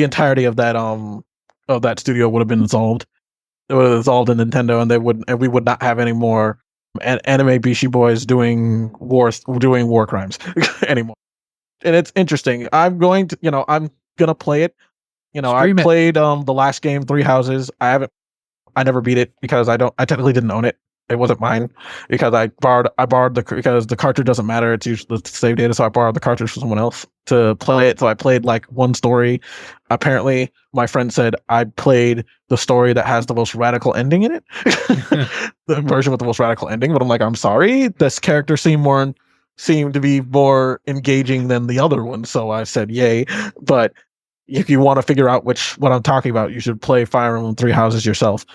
entirety of that studio would have been dissolved. It would have dissolved in Nintendo, and we would not have any more anime Bishi boys doing war crimes anymore. And it's interesting. I'm gonna play it. I played the last game, Three Houses. I never beat it because I technically didn't own it. It wasn't mine because I borrowed because the cartridge doesn't matter. It's usually the save data. So I borrowed the cartridge from someone else to play it. So I played like one story. Apparently my friend said I played the story that has the most radical ending in it, the version with the most radical ending. But I'm like, I'm sorry. This character seemed to be more engaging than the other one. So I said, yay. But if you want to figure out what I'm talking about, you should play Fire Emblem Three Houses yourself.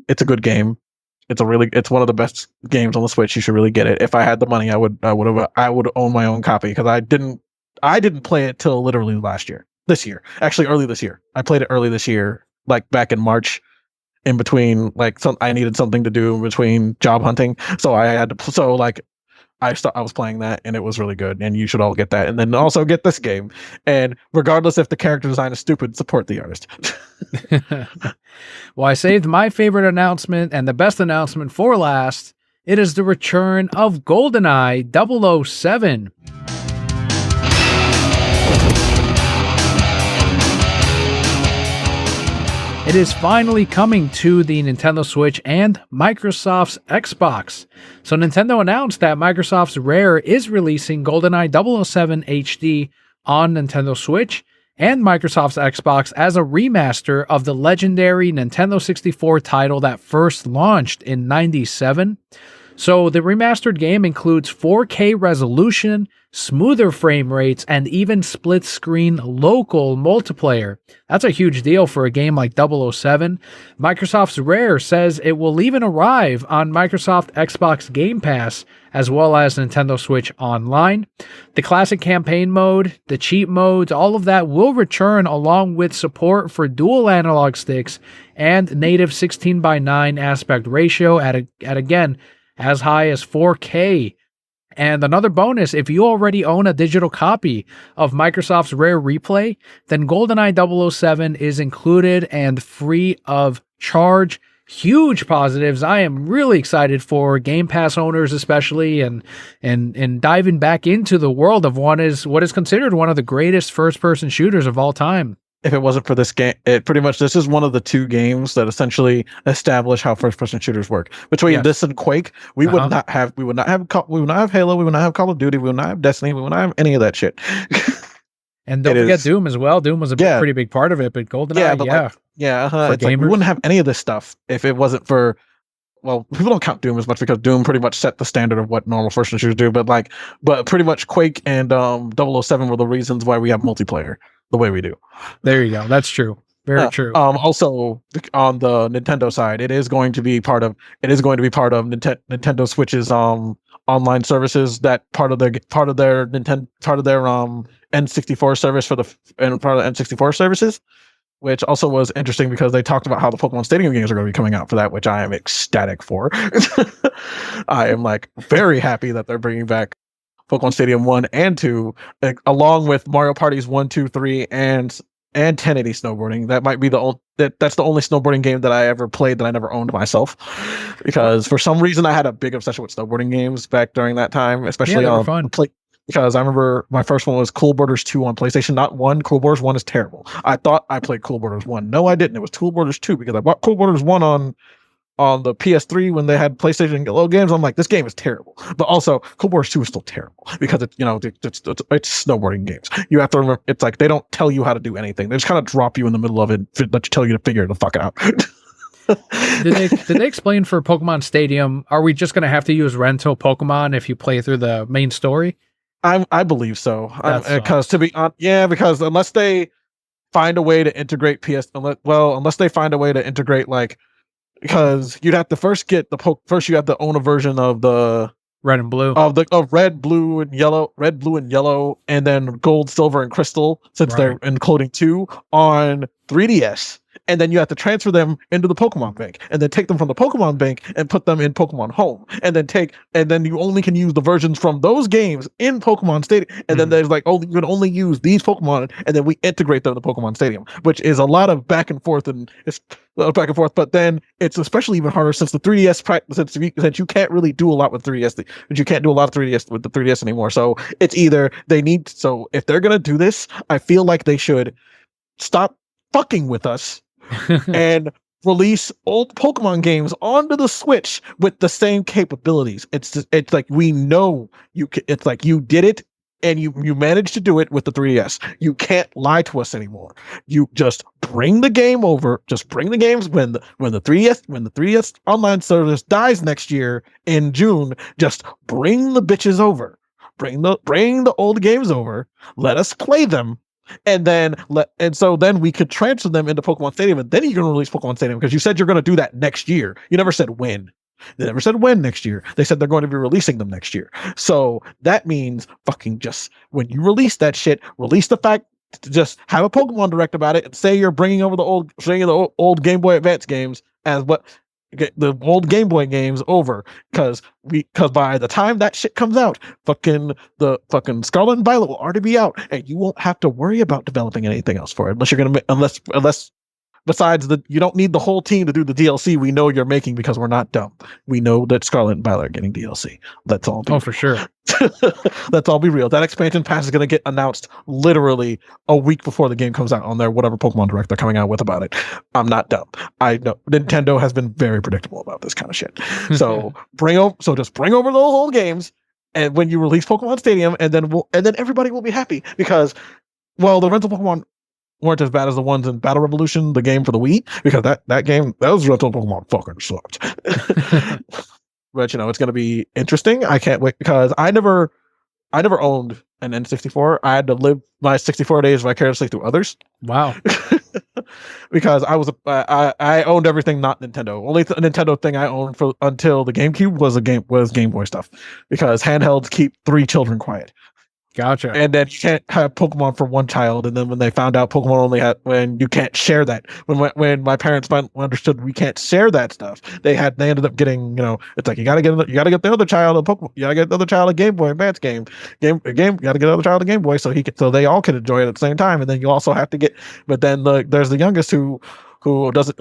It's a good game. It's one of the best games on the Switch. You should really get it. If I had the money, I would own my own copy, because I didn't play it till literally early this year. I played it early this year, like back in March, in between I needed something to do in between job hunting. So I was playing that, and it was really good, and you should all get that, and then also get this game. And regardless if the character design is stupid, support the artist. Well, I saved my favorite announcement and the best announcement for last. It is the return of GoldenEye 007. It is finally coming to the Nintendo Switch and Microsoft's Xbox. So Nintendo announced that Microsoft's Rare is releasing GoldenEye 007 HD on Nintendo Switch and Microsoft's Xbox as a remaster of the legendary Nintendo 64 title that first launched in '97. So the remastered game includes 4K resolution, smoother frame rates, and even split-screen local multiplayer. That's a huge deal for a game like 007. Microsoft's Rare says it will even arrive on Microsoft Xbox Game Pass as well as Nintendo Switch Online. The classic campaign mode, the cheat modes, all of that will return, along with support for dual analog sticks and native 16:9 aspect ratio at again, as high as 4K. And another bonus, if you already own a digital copy of Microsoft's Rare Replay, then GoldenEye 007 is included and free of charge. Huge positives. I am really excited for Game Pass owners, especially, and diving back into the world of what is considered one of the greatest first-person shooters of all time. If it wasn't for this game, this is one of the two games that essentially establish how first-person shooters work. Between this and Quake, we would not have Halo, we would not have Call of Duty, we would not have Destiny, we would not have any of that shit. And don't forget Doom as well. Doom was a pretty big part of it, but GoldenEye, it's like we wouldn't have any of this stuff if it wasn't for, well, people don't count Doom as much because Doom pretty much set the standard of what normal first-person shooters do, but pretty much Quake and 007 were the reasons why we have multiplayer the way we do. There you go. That's true. Very true. Also, on the Nintendo side, it is going to be part of Nintendo Switch's online services. That part of their N64 service part of the N64 services, which also was interesting because they talked about how the Pokemon Stadium games are going to be coming out for that, which I am ecstatic for. I am like very happy that they're bringing back Pokemon Stadium 1 and 2, along with Mario Parties 1, 2, 3, and 1080 snowboarding. That might be that's the only snowboarding game that I ever played that I never owned myself, because for some reason I had a big obsession with snowboarding games back during that time, especially on because I remember my first one was Cool Borders 2 on PlayStation, not 1. Cool Borders 1 is terrible. I thought I played Cool Borders 1. No, I didn't. It was Cool Borders 2 because I bought Cool Borders 1 on the PS3 when they had PlayStation Go games. I'm like, this game is terrible. But also, Cool Borders 2 is still terrible because it's snowboarding games. You have to remember, it's like they don't tell you how to do anything. They just kind of drop you in the middle of it, tell you to figure the fuck out. Did they explain for Pokemon Stadium, are we just going to have to use rental Pokemon if you play through the main story? I believe so. Because unless they find a way to integrate unless they find a way to integrate because you'd have to first you have to own a version of the red and blue of red, blue, and yellow, and then gold, silver, and crystal, since they're including 2 on 3DS. And then you have to transfer them into the Pokemon Bank, and then take them from the Pokemon Bank and put them in Pokemon Home, and then you only can use the versions from those games in Pokemon Stadium. And then there's you can only use these Pokemon, and then we integrate them to Pokemon Stadium, which is a lot of back and forth, But then it's especially even harder since the 3DS since you can't really do a lot with 3DS, but you can't do a lot of 3DS with the 3DS anymore. So it's either if they're gonna do this, I feel like they should stop fucking with us and release old Pokemon games onto the Switch with the same capabilities. It's like, we know it's like you did it and you managed to do it with the 3DS. You can't lie to us anymore. You just bring the game over. Just bring the games when the 3DS online service dies next year in June. Just bring the bitches over. Bring the old games over. Let us play them. So then we could transfer them into Pokemon Stadium, and then you're going to release Pokemon Stadium, because you said you're going to do that next year. You never said when. They never said when next year. They said they're going to be releasing them next year. So that means fucking just when you release that shit, release the fact, just have a Pokemon Direct about it, and say you're bringing over the old Game Boy Advance games as what. Get the old Game Boy games over, because by the time that shit comes out, the Scarlet and Violet will already be out, and you won't have to worry about developing anything else for it unless besides you don't need the whole team to do the DLC we know you're making, because we're not dumb. We know that Scarlet and Violet are getting DLC. Let's all be for sure. Let's all be real. That expansion pass is going to get announced literally a week before the game comes out on their whatever Pokemon Direct they're coming out with about it. I'm not dumb. I know Nintendo has been very predictable about this kind of shit. So just bring over the whole games, and when you release Pokemon Stadium, and then everybody will be happy, because the rental Pokemon weren't as bad as the ones in Battle Revolution, the game for the Wii, because those rental Pokemon fucking sucked. But it's going to be interesting. I can't wait, because I never owned an N64. I had to live my 64 days vicariously through others. Wow. Because I owned everything not Nintendo. Only Nintendo thing I owned until the GameCube was Game Boy stuff, because handhelds keep 3 children quiet. Gotcha. And then you can't have Pokemon for one child. And then when they found out Pokemon when you can't share that, when my parents finally understood we can't share that stuff, they ended up getting, it's like, you gotta get the other child a Pokemon, you gotta get the other child a Game Boy Advance game, you gotta get the other child a Game Boy so they all can enjoy it at the same time. And then you also have to but then there's the youngest who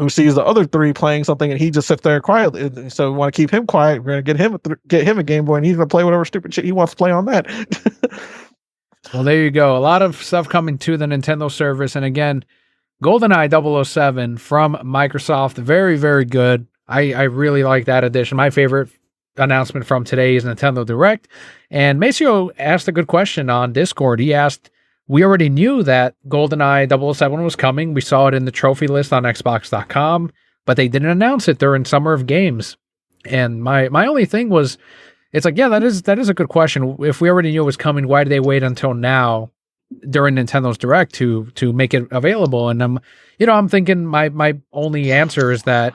sees the other 3 playing something, and he just sits there quietly. So we want to keep him quiet. We're gonna get him a Game Boy, and he's gonna play whatever stupid shit he wants to play on that. Well, there you go. A lot of stuff coming to the Nintendo service, and again, GoldenEye 007 from Microsoft, very, very good. I really like that edition. My favorite announcement from today's Nintendo Direct. And Maceo asked a good question on Discord. He asked, we already knew that GoldenEye 007 was coming. We saw it in the trophy list on Xbox.com, but they didn't announce it during Summer of Games. And my only thing was, it's like, yeah, that is a good question. If we already knew it was coming, why did they wait until now during Nintendo's Direct to make it available? And I'm thinking my only answer is that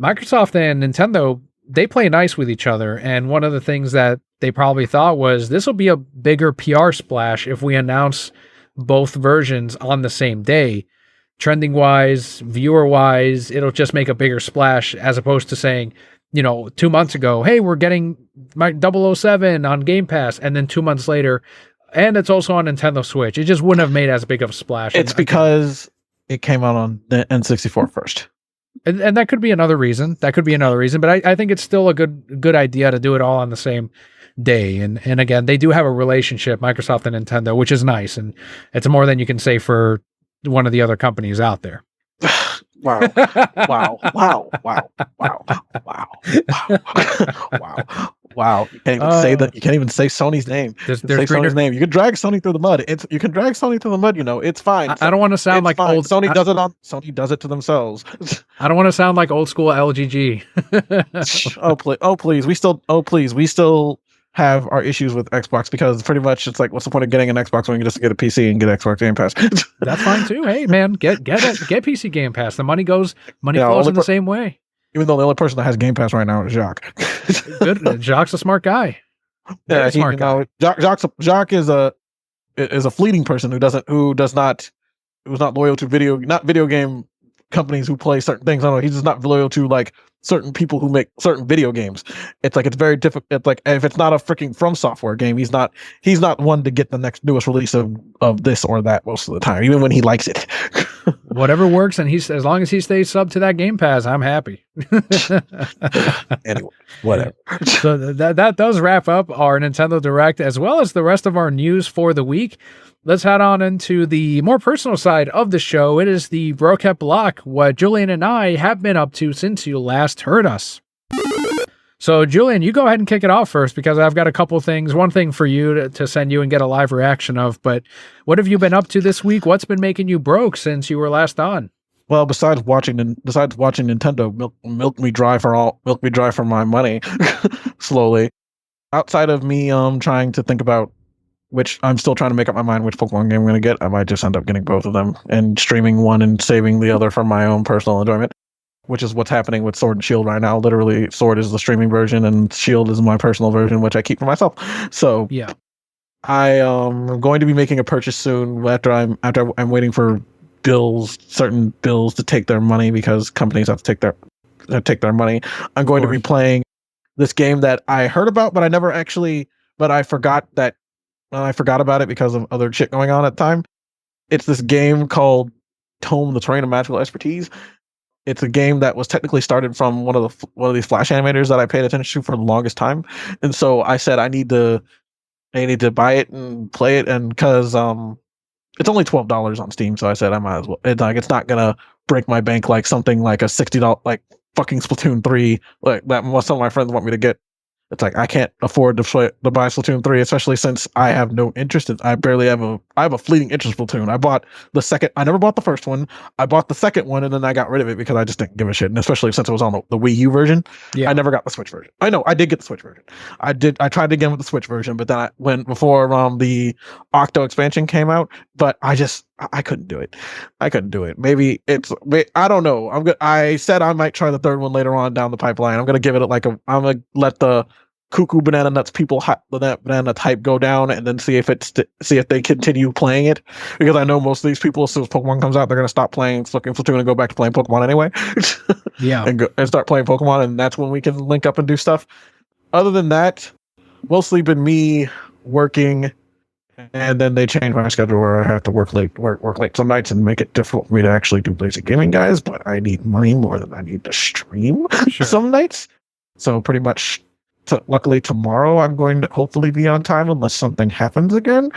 Microsoft and Nintendo, they play nice with each other. And one of the things that they probably thought was this will be a bigger PR splash if we announce both versions on the same day. Trending wise, viewer wise, it'll just make a bigger splash as opposed to saying, 2 months ago, hey, we're getting my 007 on Game Pass. And then 2 months later, and it's also on Nintendo Switch. It just wouldn't have made as big of a splash. It's because it came out on the N64 first. And that could be another reason. But I think it's still a good idea to do it all on the same day. And again, they do have a relationship, Microsoft and Nintendo, which is nice. And it's more than you can say for one of the other companies out there. Wow. Wow. Wow. Wow. Wow. Wow. Wow. Wow. You can't even say that. You can't even say Sony's name. There's say Sony's name. You can drag Sony through the mud. You can drag Sony through the mud, it's fine. I don't want to sound like fine. old Sony does it to themselves. I don't want to sound like old school LGG. Please. We still have our issues with Xbox because pretty much it's like, what's the point of getting an Xbox when you can just get a PC and get Xbox Game Pass? That's fine too. Hey man, get PC Game Pass. The money flows in the same way. Even though the only person that has Game Pass right now is Jacques. Good. Jacques a smart guy. Yeah, Jacques is a fleeting person who's not loyal to video game companies who play certain things. I don't know. He's just not loyal to like certain people who make certain video games. It's like, it's very difficult. It's like, if it's not a freaking From Software game, he's not one to get the next newest release of this or that most of the time, even when he likes it. Whatever works, and as long as he stays sub to that Game Pass, I'm happy. Anyway, whatever. So that does wrap up our Nintendo Direct, as well as the rest of our news for the week. Let's head on into the more personal side of the show. It is the Broket Block, what Julian and I have been up to since you last heard us. So, Julian, you go ahead and kick it off first, because I've got a couple things. One thing for you to send you and get a live reaction of, but what have you been up to this week? What's been making you broke since you were last on? Well, besides watching Nintendo milk me dry for my money slowly. Outside of me trying to think about which I'm still trying to make up my mind which Pokemon game I'm going to get. I might just end up getting both of them and streaming one and saving the other for my own personal enjoyment, which is what's happening with Sword and Shield right now. Literally, Sword is the streaming version and Shield is my personal version, which I keep for myself. So yeah, I am going to be making a purchase soon after I'm waiting for certain bills to take their money, because companies have to take their money. I'm going to be playing this game that I heard about, but I forgot about it because of other shit going on at the time. It's this game called Tome: The Terrain of Magical Expertise. It's a game that was technically started from one of these Flash animators that I paid attention to for the longest time, and so I said I need to buy it and play it, and because it's only $12 on Steam, so I said I might as well. It's not gonna break my bank like something like a $60 like fucking Splatoon 3 like that some of my friends want me to get. It's like, I can't afford to buy Splatoon 3, especially since I have no interest in. I have a fleeting interest in Splatoon. I never bought the first one. I bought the second one, and then I got rid of it because I just didn't give a shit. And especially since it was on the Wii U version, I never got the Switch version. I know I did get the Switch version. I tried again with the Switch version, but then I went before the Octo expansion came out. But I couldn't do it. Maybe I don't know. I said I might try the third one later on down the pipeline. I'm gonna give it I'm gonna let the cuckoo banana nuts people banana nuts hype go down, and then see if they continue playing it, because I know most of these people, as soon as Pokemon comes out, they're gonna stop playing fucking Splatoon and go back to playing Pokemon anyway. Yeah, and start playing Pokemon, and that's when we can link up and do stuff. Other than that, mostly been me working, and then they changed my schedule where I have to work late some nights and make it difficult for me to actually do basic gaming, guys. But I need money more than I need to stream some nights, so pretty much. Luckily, tomorrow I'm going to hopefully be on time unless something happens again.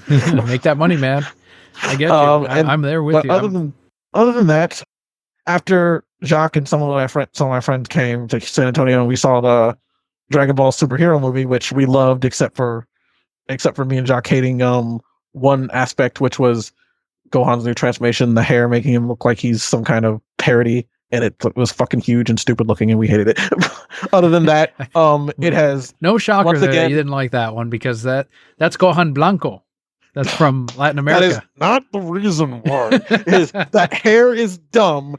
Make that money, man. I get you. I'm there with you. Other than that, after Jacques and some of my friends came to San Antonio, and we saw the Dragon Ball superhero movie, which we loved, except for me and Jacques hating one aspect, which was Gohan's new transformation, the hair making him look like he's some kind of parody, and it was fucking huge and stupid looking, and we hated it. Other than that, it has no shocker once that again, you didn't like that one, because that's Gohan Blanco. That's from Latin that is America. not the reason why. Is that hair is dumb.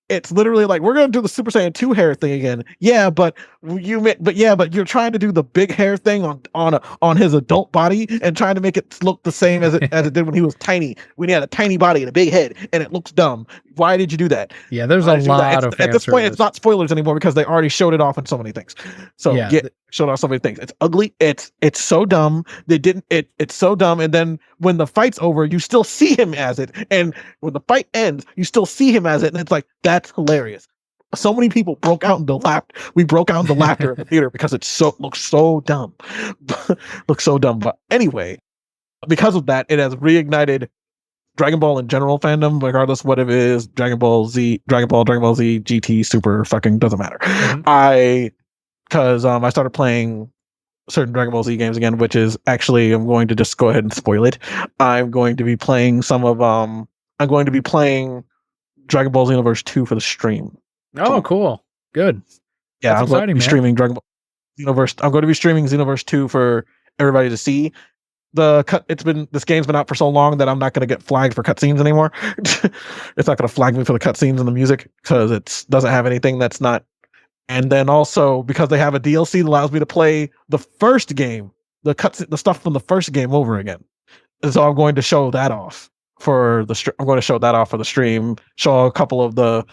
It's literally like, we're gonna do the Super Saiyan 2 hair thing again. Yeah, but you're trying to do the big hair thing on his adult body and trying to make it look the same as it did when he was tiny. When he had a tiny body and a big head, and it looks dumb. Why did you do that? Yeah, there's a lot of at this point, it's not spoilers anymore because they already showed it off in so many things. So showed off so many things. It's ugly. It's so dumb. It's so dumb. And then when the fight's over, you still see him as it. And when the fight ends, you still see him as it. And it's like, that's hilarious. So many people broke out into laughter. We broke out into laughter in the theater because looks so dumb. Looks so dumb. But anyway, because of that, it has reignited Dragon Ball in general fandom, regardless what it is. Dragon Ball Z, GT, Super, fucking doesn't matter. Mm-hmm. Because I started playing certain Dragon Ball Z games again, which is actually, I'm going to just go ahead and spoil it. I'm going to be playing I'm going to be playing Dragon Ball Xenoverse 2 for the stream. Oh, cool. Good. Yeah, I'm going to be streaming Dragon Ball Xenoverse. I'm going to be streaming Xenoverse 2 for everybody to see. This game's been out for so long that I'm not going to get flagged for cutscenes anymore. It's not going to flag me for the cutscenes and the music because it doesn't have anything that's not. And then also because they have a DLC that allows me to play the first game, the stuff from the first game over again. And so I'm going to show that off for the stream. Show a couple of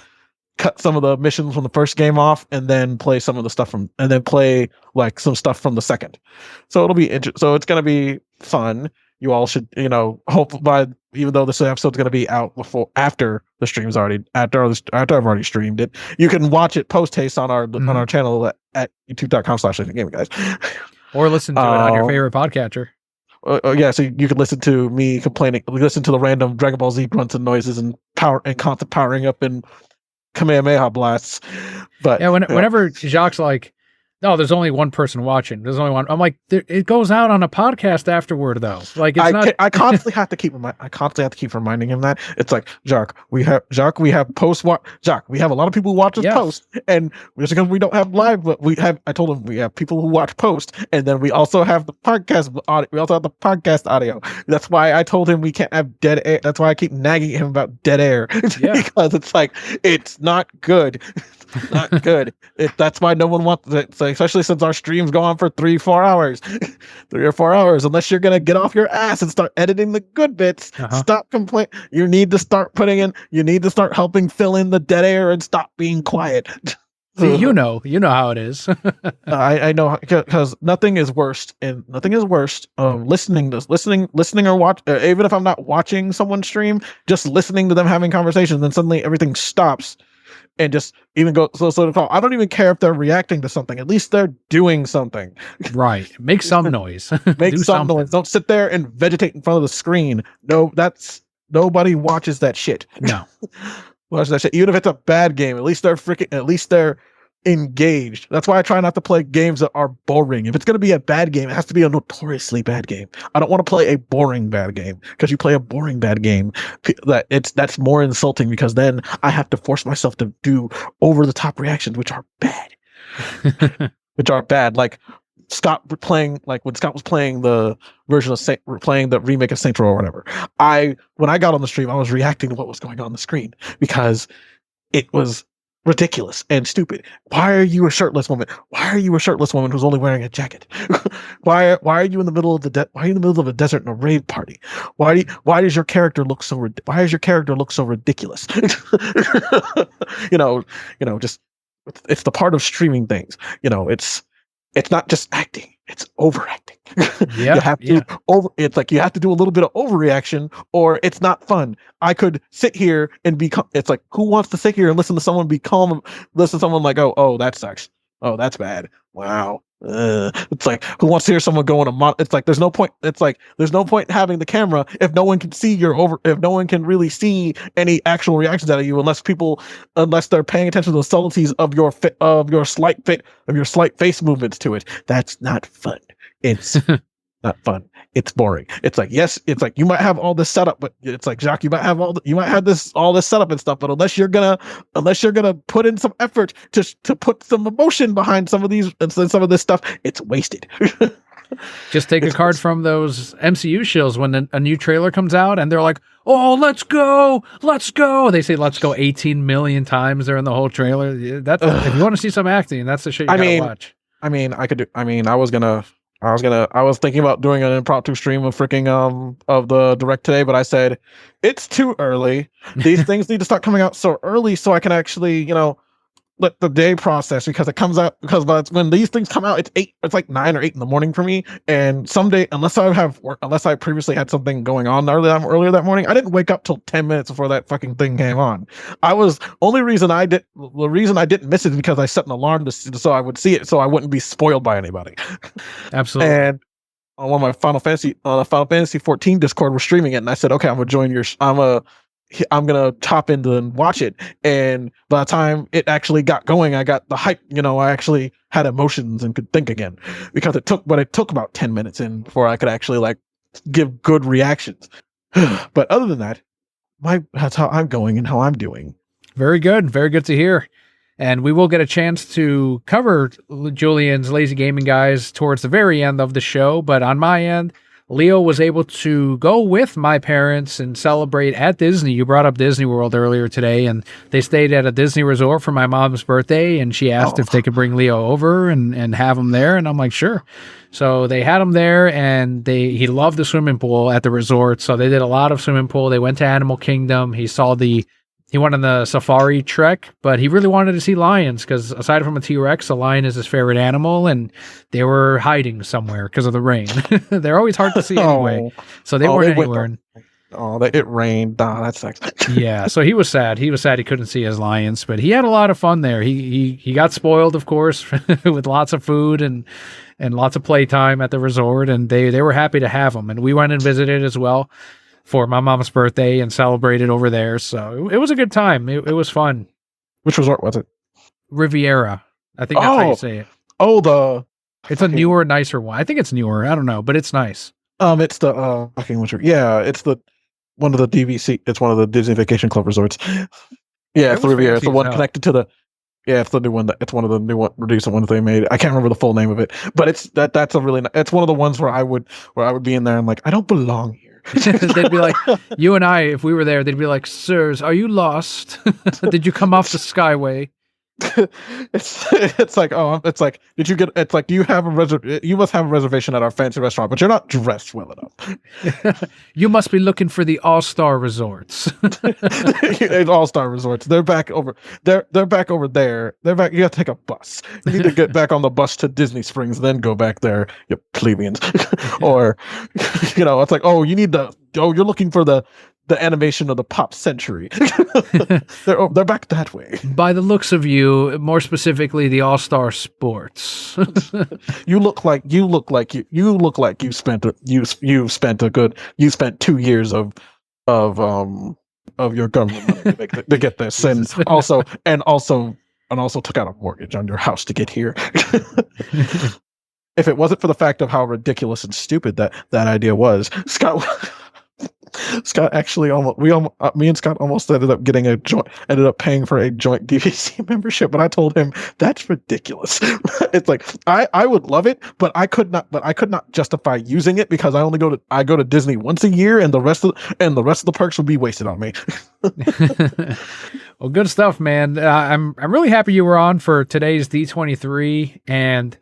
cut some of the missions from the first game off, and then play some of the stuff and then play like some stuff from the second. So it'll be so it's going to be fun. You all should, hope even though this episode's going to be out after the stream's already, after I've already streamed it, you can watch it post haste on our channel at youtube.com/gaming guys, or listen to it on your favorite podcatcher. Yeah, so you can listen to me complaining, listen to the random Dragon Ball Z grunts and noises and constant powering up and Kamehameha blasts. But yeah, whenever Jacques like, no, there's only one person watching. There's only one. I'm like, it goes out on a podcast afterward, though. Like, I constantly have to keep reminding him that it's like, Jacques, we have post watch. Jacques, we have a lot of people who watch this post, and just because we don't have live, but I told him we have people who watch post, and then we also have the podcast audio. We also have the podcast audio. That's why I told him we can't have dead air. That's why I keep nagging him about dead air because it's like, it's not good. Not good. That's why no one wants it. So especially since our streams go on for 3 or 4 hours, unless you're gonna get off your ass and start editing the good bits. Stop complaining. You need to start helping fill in the dead air and stop being quiet. See, you know how it is. I know, because nothing is worse listening or watch, even if I'm not watching someone stream, just listening to them having conversations, and suddenly everything stops. And just even go so to call. I don't even care if they're reacting to something. At least they're doing something. Right. Make some noise. Make some noise. Don't sit there and vegetate in front of the screen. No, nobody watches that shit. No. Watch that shit. Even if it's a bad game, at least they're engaged. That's why I try not to play games that are boring. If it's going to be a bad game, it has to be a notoriously bad game. I don't want to play a boring bad game, because you play a boring bad game, that's more insulting, because then I have to force myself to do over the top reactions, which are bad. Like Scott playing, like when Scott was playing the version of playing the remake of Saints Row or whatever. When I got on the stream, I was reacting to what was going on the screen because it was ridiculous and stupid. Why are you a shirtless woman? Why are you a shirtless woman who's only wearing a jacket? Why are you in the middle of a desert in a rave party? Why does your character look so ridiculous? Just it's the part of streaming things. It's not just acting, it's overacting. It's like you have to do a little bit of overreaction or it's not fun. I could sit here and it's like, who wants to sit here and listen to someone be calm, listen to someone like, oh, that sucks. Oh, that's bad. Wow. It's like, who wants to hear someone go on it's like, there's no point. It's like, there's no point in having the camera if no one can see if no one can really see any actual reactions out of you, unless they're paying attention to the subtleties of your slight face movements to it. That's not fun. It's not fun. It's boring. It's like, yes, it's like you might have all this setup, but it's like, Jacques, you might have all this setup and stuff, but unless you're gonna put in some effort to put some emotion behind some of this stuff, it's wasted. Just take a card from those MCU shills when a new trailer comes out and they're like, "Oh, let's go. They say "let's go" 18 million times during the whole trailer. That's if you want to see some acting, that's the shit you gotta watch. I was thinking about doing an impromptu stream of freaking of the direct today, but I said it's too early. These things need to start coming out so early so I can actually, let the day process, because it comes out, because when these things come out, it's like 9 or 8 in the morning for me. And someday, unless I previously had something going on earlier that morning, I didn't wake up till 10 minutes before that fucking thing came on. The reason I didn't miss it is because I set an alarm so I would see it, so I wouldn't be spoiled by anybody. Absolutely. And on one of my Final Fantasy 14 Discord, we're streaming it, and I said, okay, I'm gonna join I'm gonna top into and watch it. And by the time it actually got going, I got the hype. I actually had emotions and could think again, because it took about 10 minutes in before I could actually give good reactions. But other than that, that's how I'm going and how I'm doing. Very good to hear. And we will get a chance to cover Julian's Lazy Gaming Guys towards the very end of the show. But on my end, Leo was able to go with my parents and celebrate at Disney. You brought up Disney World earlier today, and they stayed at a Disney resort for my mom's birthday, and she asked if they could bring Leo over and have him there, and I'm like, sure. So they had him there, and he loved the swimming pool at the resort, so they did a lot of swimming pool. They went to Animal Kingdom. He went on the safari trek, but he really wanted to see lions because aside from a T-Rex, a lion is his favorite animal, and they were hiding somewhere because of the rain. They're always hard to see anyway, so they weren't anywhere. It rained. That sucks. Yeah, so he was sad. He couldn't see his lions, but he had a lot of fun there. He got spoiled, of course, with lots of food and lots of playtime at the resort, and they were happy to have him. And we went and visited as well for my mom's birthday and celebrated over there. So it was a good time. It was fun. Which resort was it? Riviera. I think that's how you say it. It's a newer, nicer one. I think it's newer. I don't know, but it's nice. It's the it's one of the DVC. It's one of the Disney Vacation Club resorts. Yeah, it's the Riviera. It's the one connected to the. Yeah, it's the new one. It's one of the recent ones they made. I can't remember the full name of it, but it's one of the ones where I would be in there and I don't belong here. They'd be like, you and I, if we were there, they'd be like, sirs, are you lost? Did you come off the Skyway? It's like, do you have you must have a reservation at our fancy restaurant, but you're not dressed well enough. You must be looking for the All-Star Resorts. All-Star Resorts. They're back over there. You have to take a bus. You need to get back on the bus to Disney Springs, then go back there, you plebeians. Or it's like, you're looking for the animation of the pop century. They're back that way. By the looks of you, more specifically the All-Star Sports. you spent 2 years of your government money to get this, and also took out a mortgage on your house to get here. If it wasn't for the fact of how ridiculous and stupid that idea was, Scott actually me and Scott almost ended up paying for a joint DVC membership, but I told him that's ridiculous. It's like I would love it, but I could not justify using it because I go to Disney once a year, and the rest of the perks would be wasted on me. Well, good stuff, man. I'm really happy you were on for today's D23 and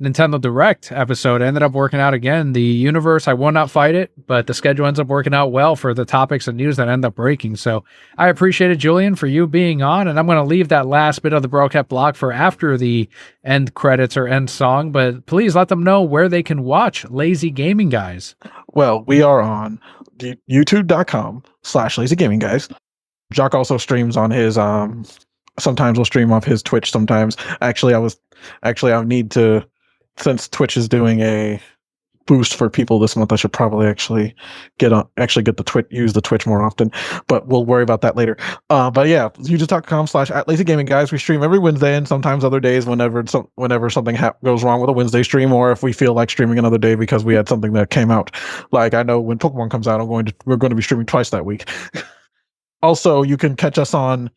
Nintendo Direct episode. It ended up working out again. The universe, I will not fight it, but the schedule ends up working out well for the topics and news that end up breaking. So I appreciate it, Julian, for you being on, and I'm going to leave that last bit of the broadcast block for after the end credits or end song, but please let them know where they can watch Lazy Gaming Guys. Well, we are on youtube.com/lazygamingguys. Jacques also streams on his, sometimes we'll stream off his Twitch sometimes. I need to, since Twitch is doing boost for people this month. I should probably actually get the Twitch, use the Twitch more often, but we'll worry about that later. But yeah, youtube.com/@lazygaming guys. We stream every Wednesday and sometimes other days whenever something goes wrong with a Wednesday stream, or if we feel like streaming another day because we had something that came out. Like I know when Pokemon comes out, we're going to be streaming twice that week. Also, you can catch us on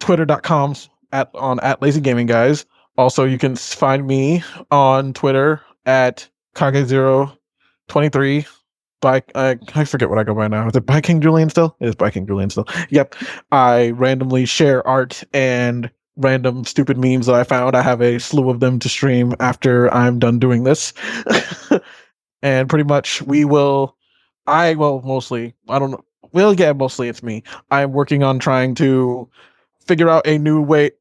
twitter.com at lazygamingguys. Also, you can find me on Twitter at Kage023. I forget what I go by now. Is it by King Julian still? It is by King Julian still. Yep. I randomly share art and random stupid memes that I found. I have a slew of them to stream after I'm done doing this. And pretty much mostly, I don't know. Well, yeah, mostly it's me. I'm working on trying to figure out a new way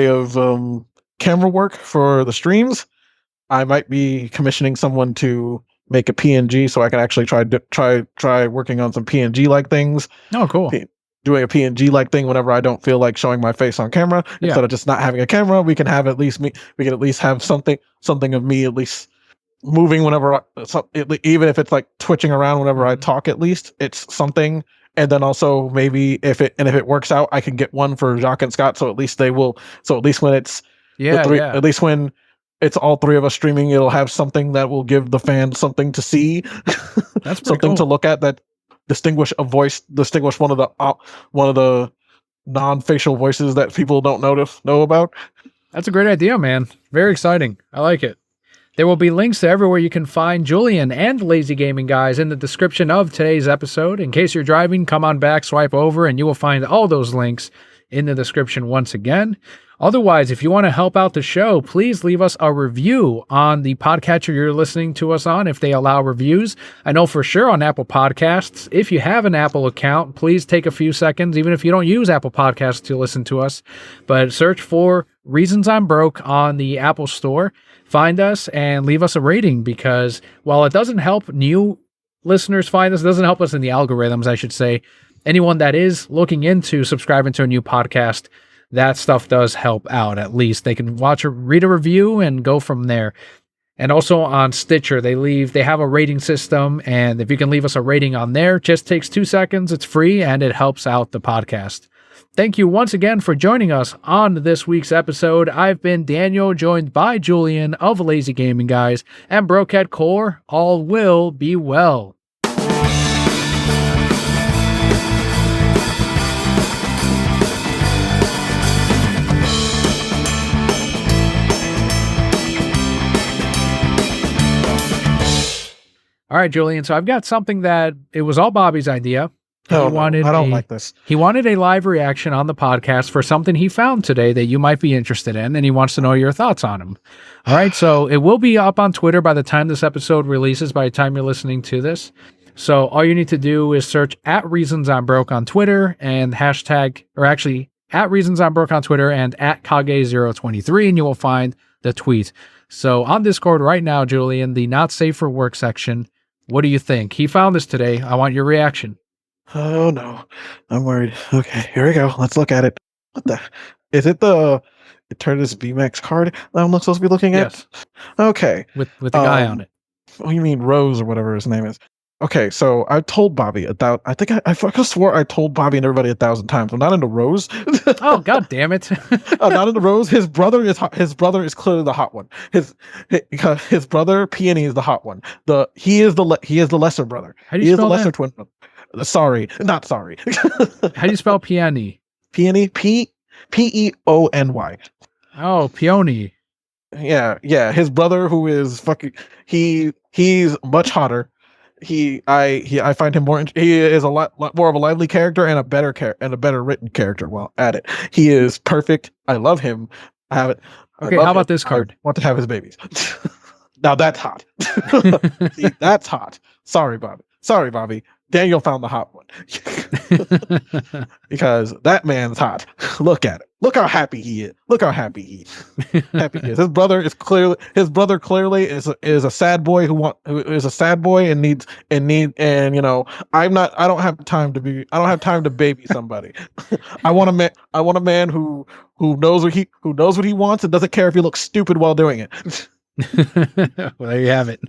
of camera work for the streams. I might be commissioning someone to make a PNG so I can actually try working on some PNG like things. Oh, cool. Doing a PNG like thing whenever I don't feel like showing my face on camera. Yeah. Instead of just not having a camera, we can have at least have something of me at least moving whenever even if it's like twitching around whenever I talk. At least it's something. And then also maybe if it works out, I can get one for Jacques and Scott. So at least when it's at least when it's all three of us streaming, it'll have something that will give the fans something to see. That's something to look at that distinguish one of the non-facial voices that people don't know about. That's a great idea, man. Very exciting. I like it. There will be links to everywhere you can find Julian and Lazy Gaming Guys in the description of today's episode. In case you're driving, come on back, swipe over, and you will find all those links in the description once again. Otherwise, if you want to help out the show, please leave us a review on the podcatcher you're listening to us on, if they allow reviews. I know for sure on Apple Podcasts. If you have an Apple account, please take a few seconds, even if you don't use Apple Podcasts to listen to us, but search for Reasons I'm Broke on the Apple Store. Find us and leave us a rating, because while it doesn't help new listeners find us, it doesn't help us in the algorithms, I should say. Anyone that is looking into subscribing to a new podcast, that stuff does help out. At least they can read a review and go from there. And also on Stitcher, they have a rating system, and if you can leave us a rating on there, it just takes 2 seconds. It's free and it helps out the podcast. Thank you once again for joining us on this week's episode. I've been Daniel, joined by Julian of Lazy Gaming Guys and Brocat Core. All will be well. All right, Julian. So I've got something that it was all Bobby's idea. I don't like this. He wanted a live reaction on the podcast for something he found today that you might be interested in, and he wants to know your thoughts on him. All right, so it will be up on Twitter by the time this episode releases, by the time you're listening to this. So all you need to do is search @ReasonsI'mBroke on Twitter and @ReasonsI'mBroke on Twitter and @Kage023, and you will find the tweet. So on Discord right now, Julian, the not safe for work section, what do you think? He found this today. I want your reaction. Oh no, I'm worried. Okay, here we go. Let's look at it. What the? Is it the Eternus VMAX card that I'm supposed to be looking at? Yes. Okay. With the guy on it. Oh, you mean Rose or whatever his name is? Okay, so I told Bobby about. I think I swore I told Bobby and everybody 1,000 times. I'm not into Rose. Oh, god damn it! I'm not into Rose. His brother is clearly the hot one. His brother Peony is the hot one. He is the lesser brother. How do you spell the lesser that? twin brother. Sorry, not sorry. How do you spell Peony? Peony, Peony. Oh, Peony. Yeah. His brother, who is fucking, he's much hotter. I find him more. He is a lot more of a lively character and a better written character. While at it, he is perfect. I love him. I have it. Okay, how about this card? I want to have his babies. Now that's hot. See, that's hot. Sorry, Bobby. Daniel found the hot one. Because that man's hot. Look at it. Look how happy he is. Happy he is. His brother clearly is a sad boy who is a sad boy and needs and you know, I don't have time to baby somebody. I want a man who knows what he wants and doesn't care if he looks stupid while doing it. Well, there you have it.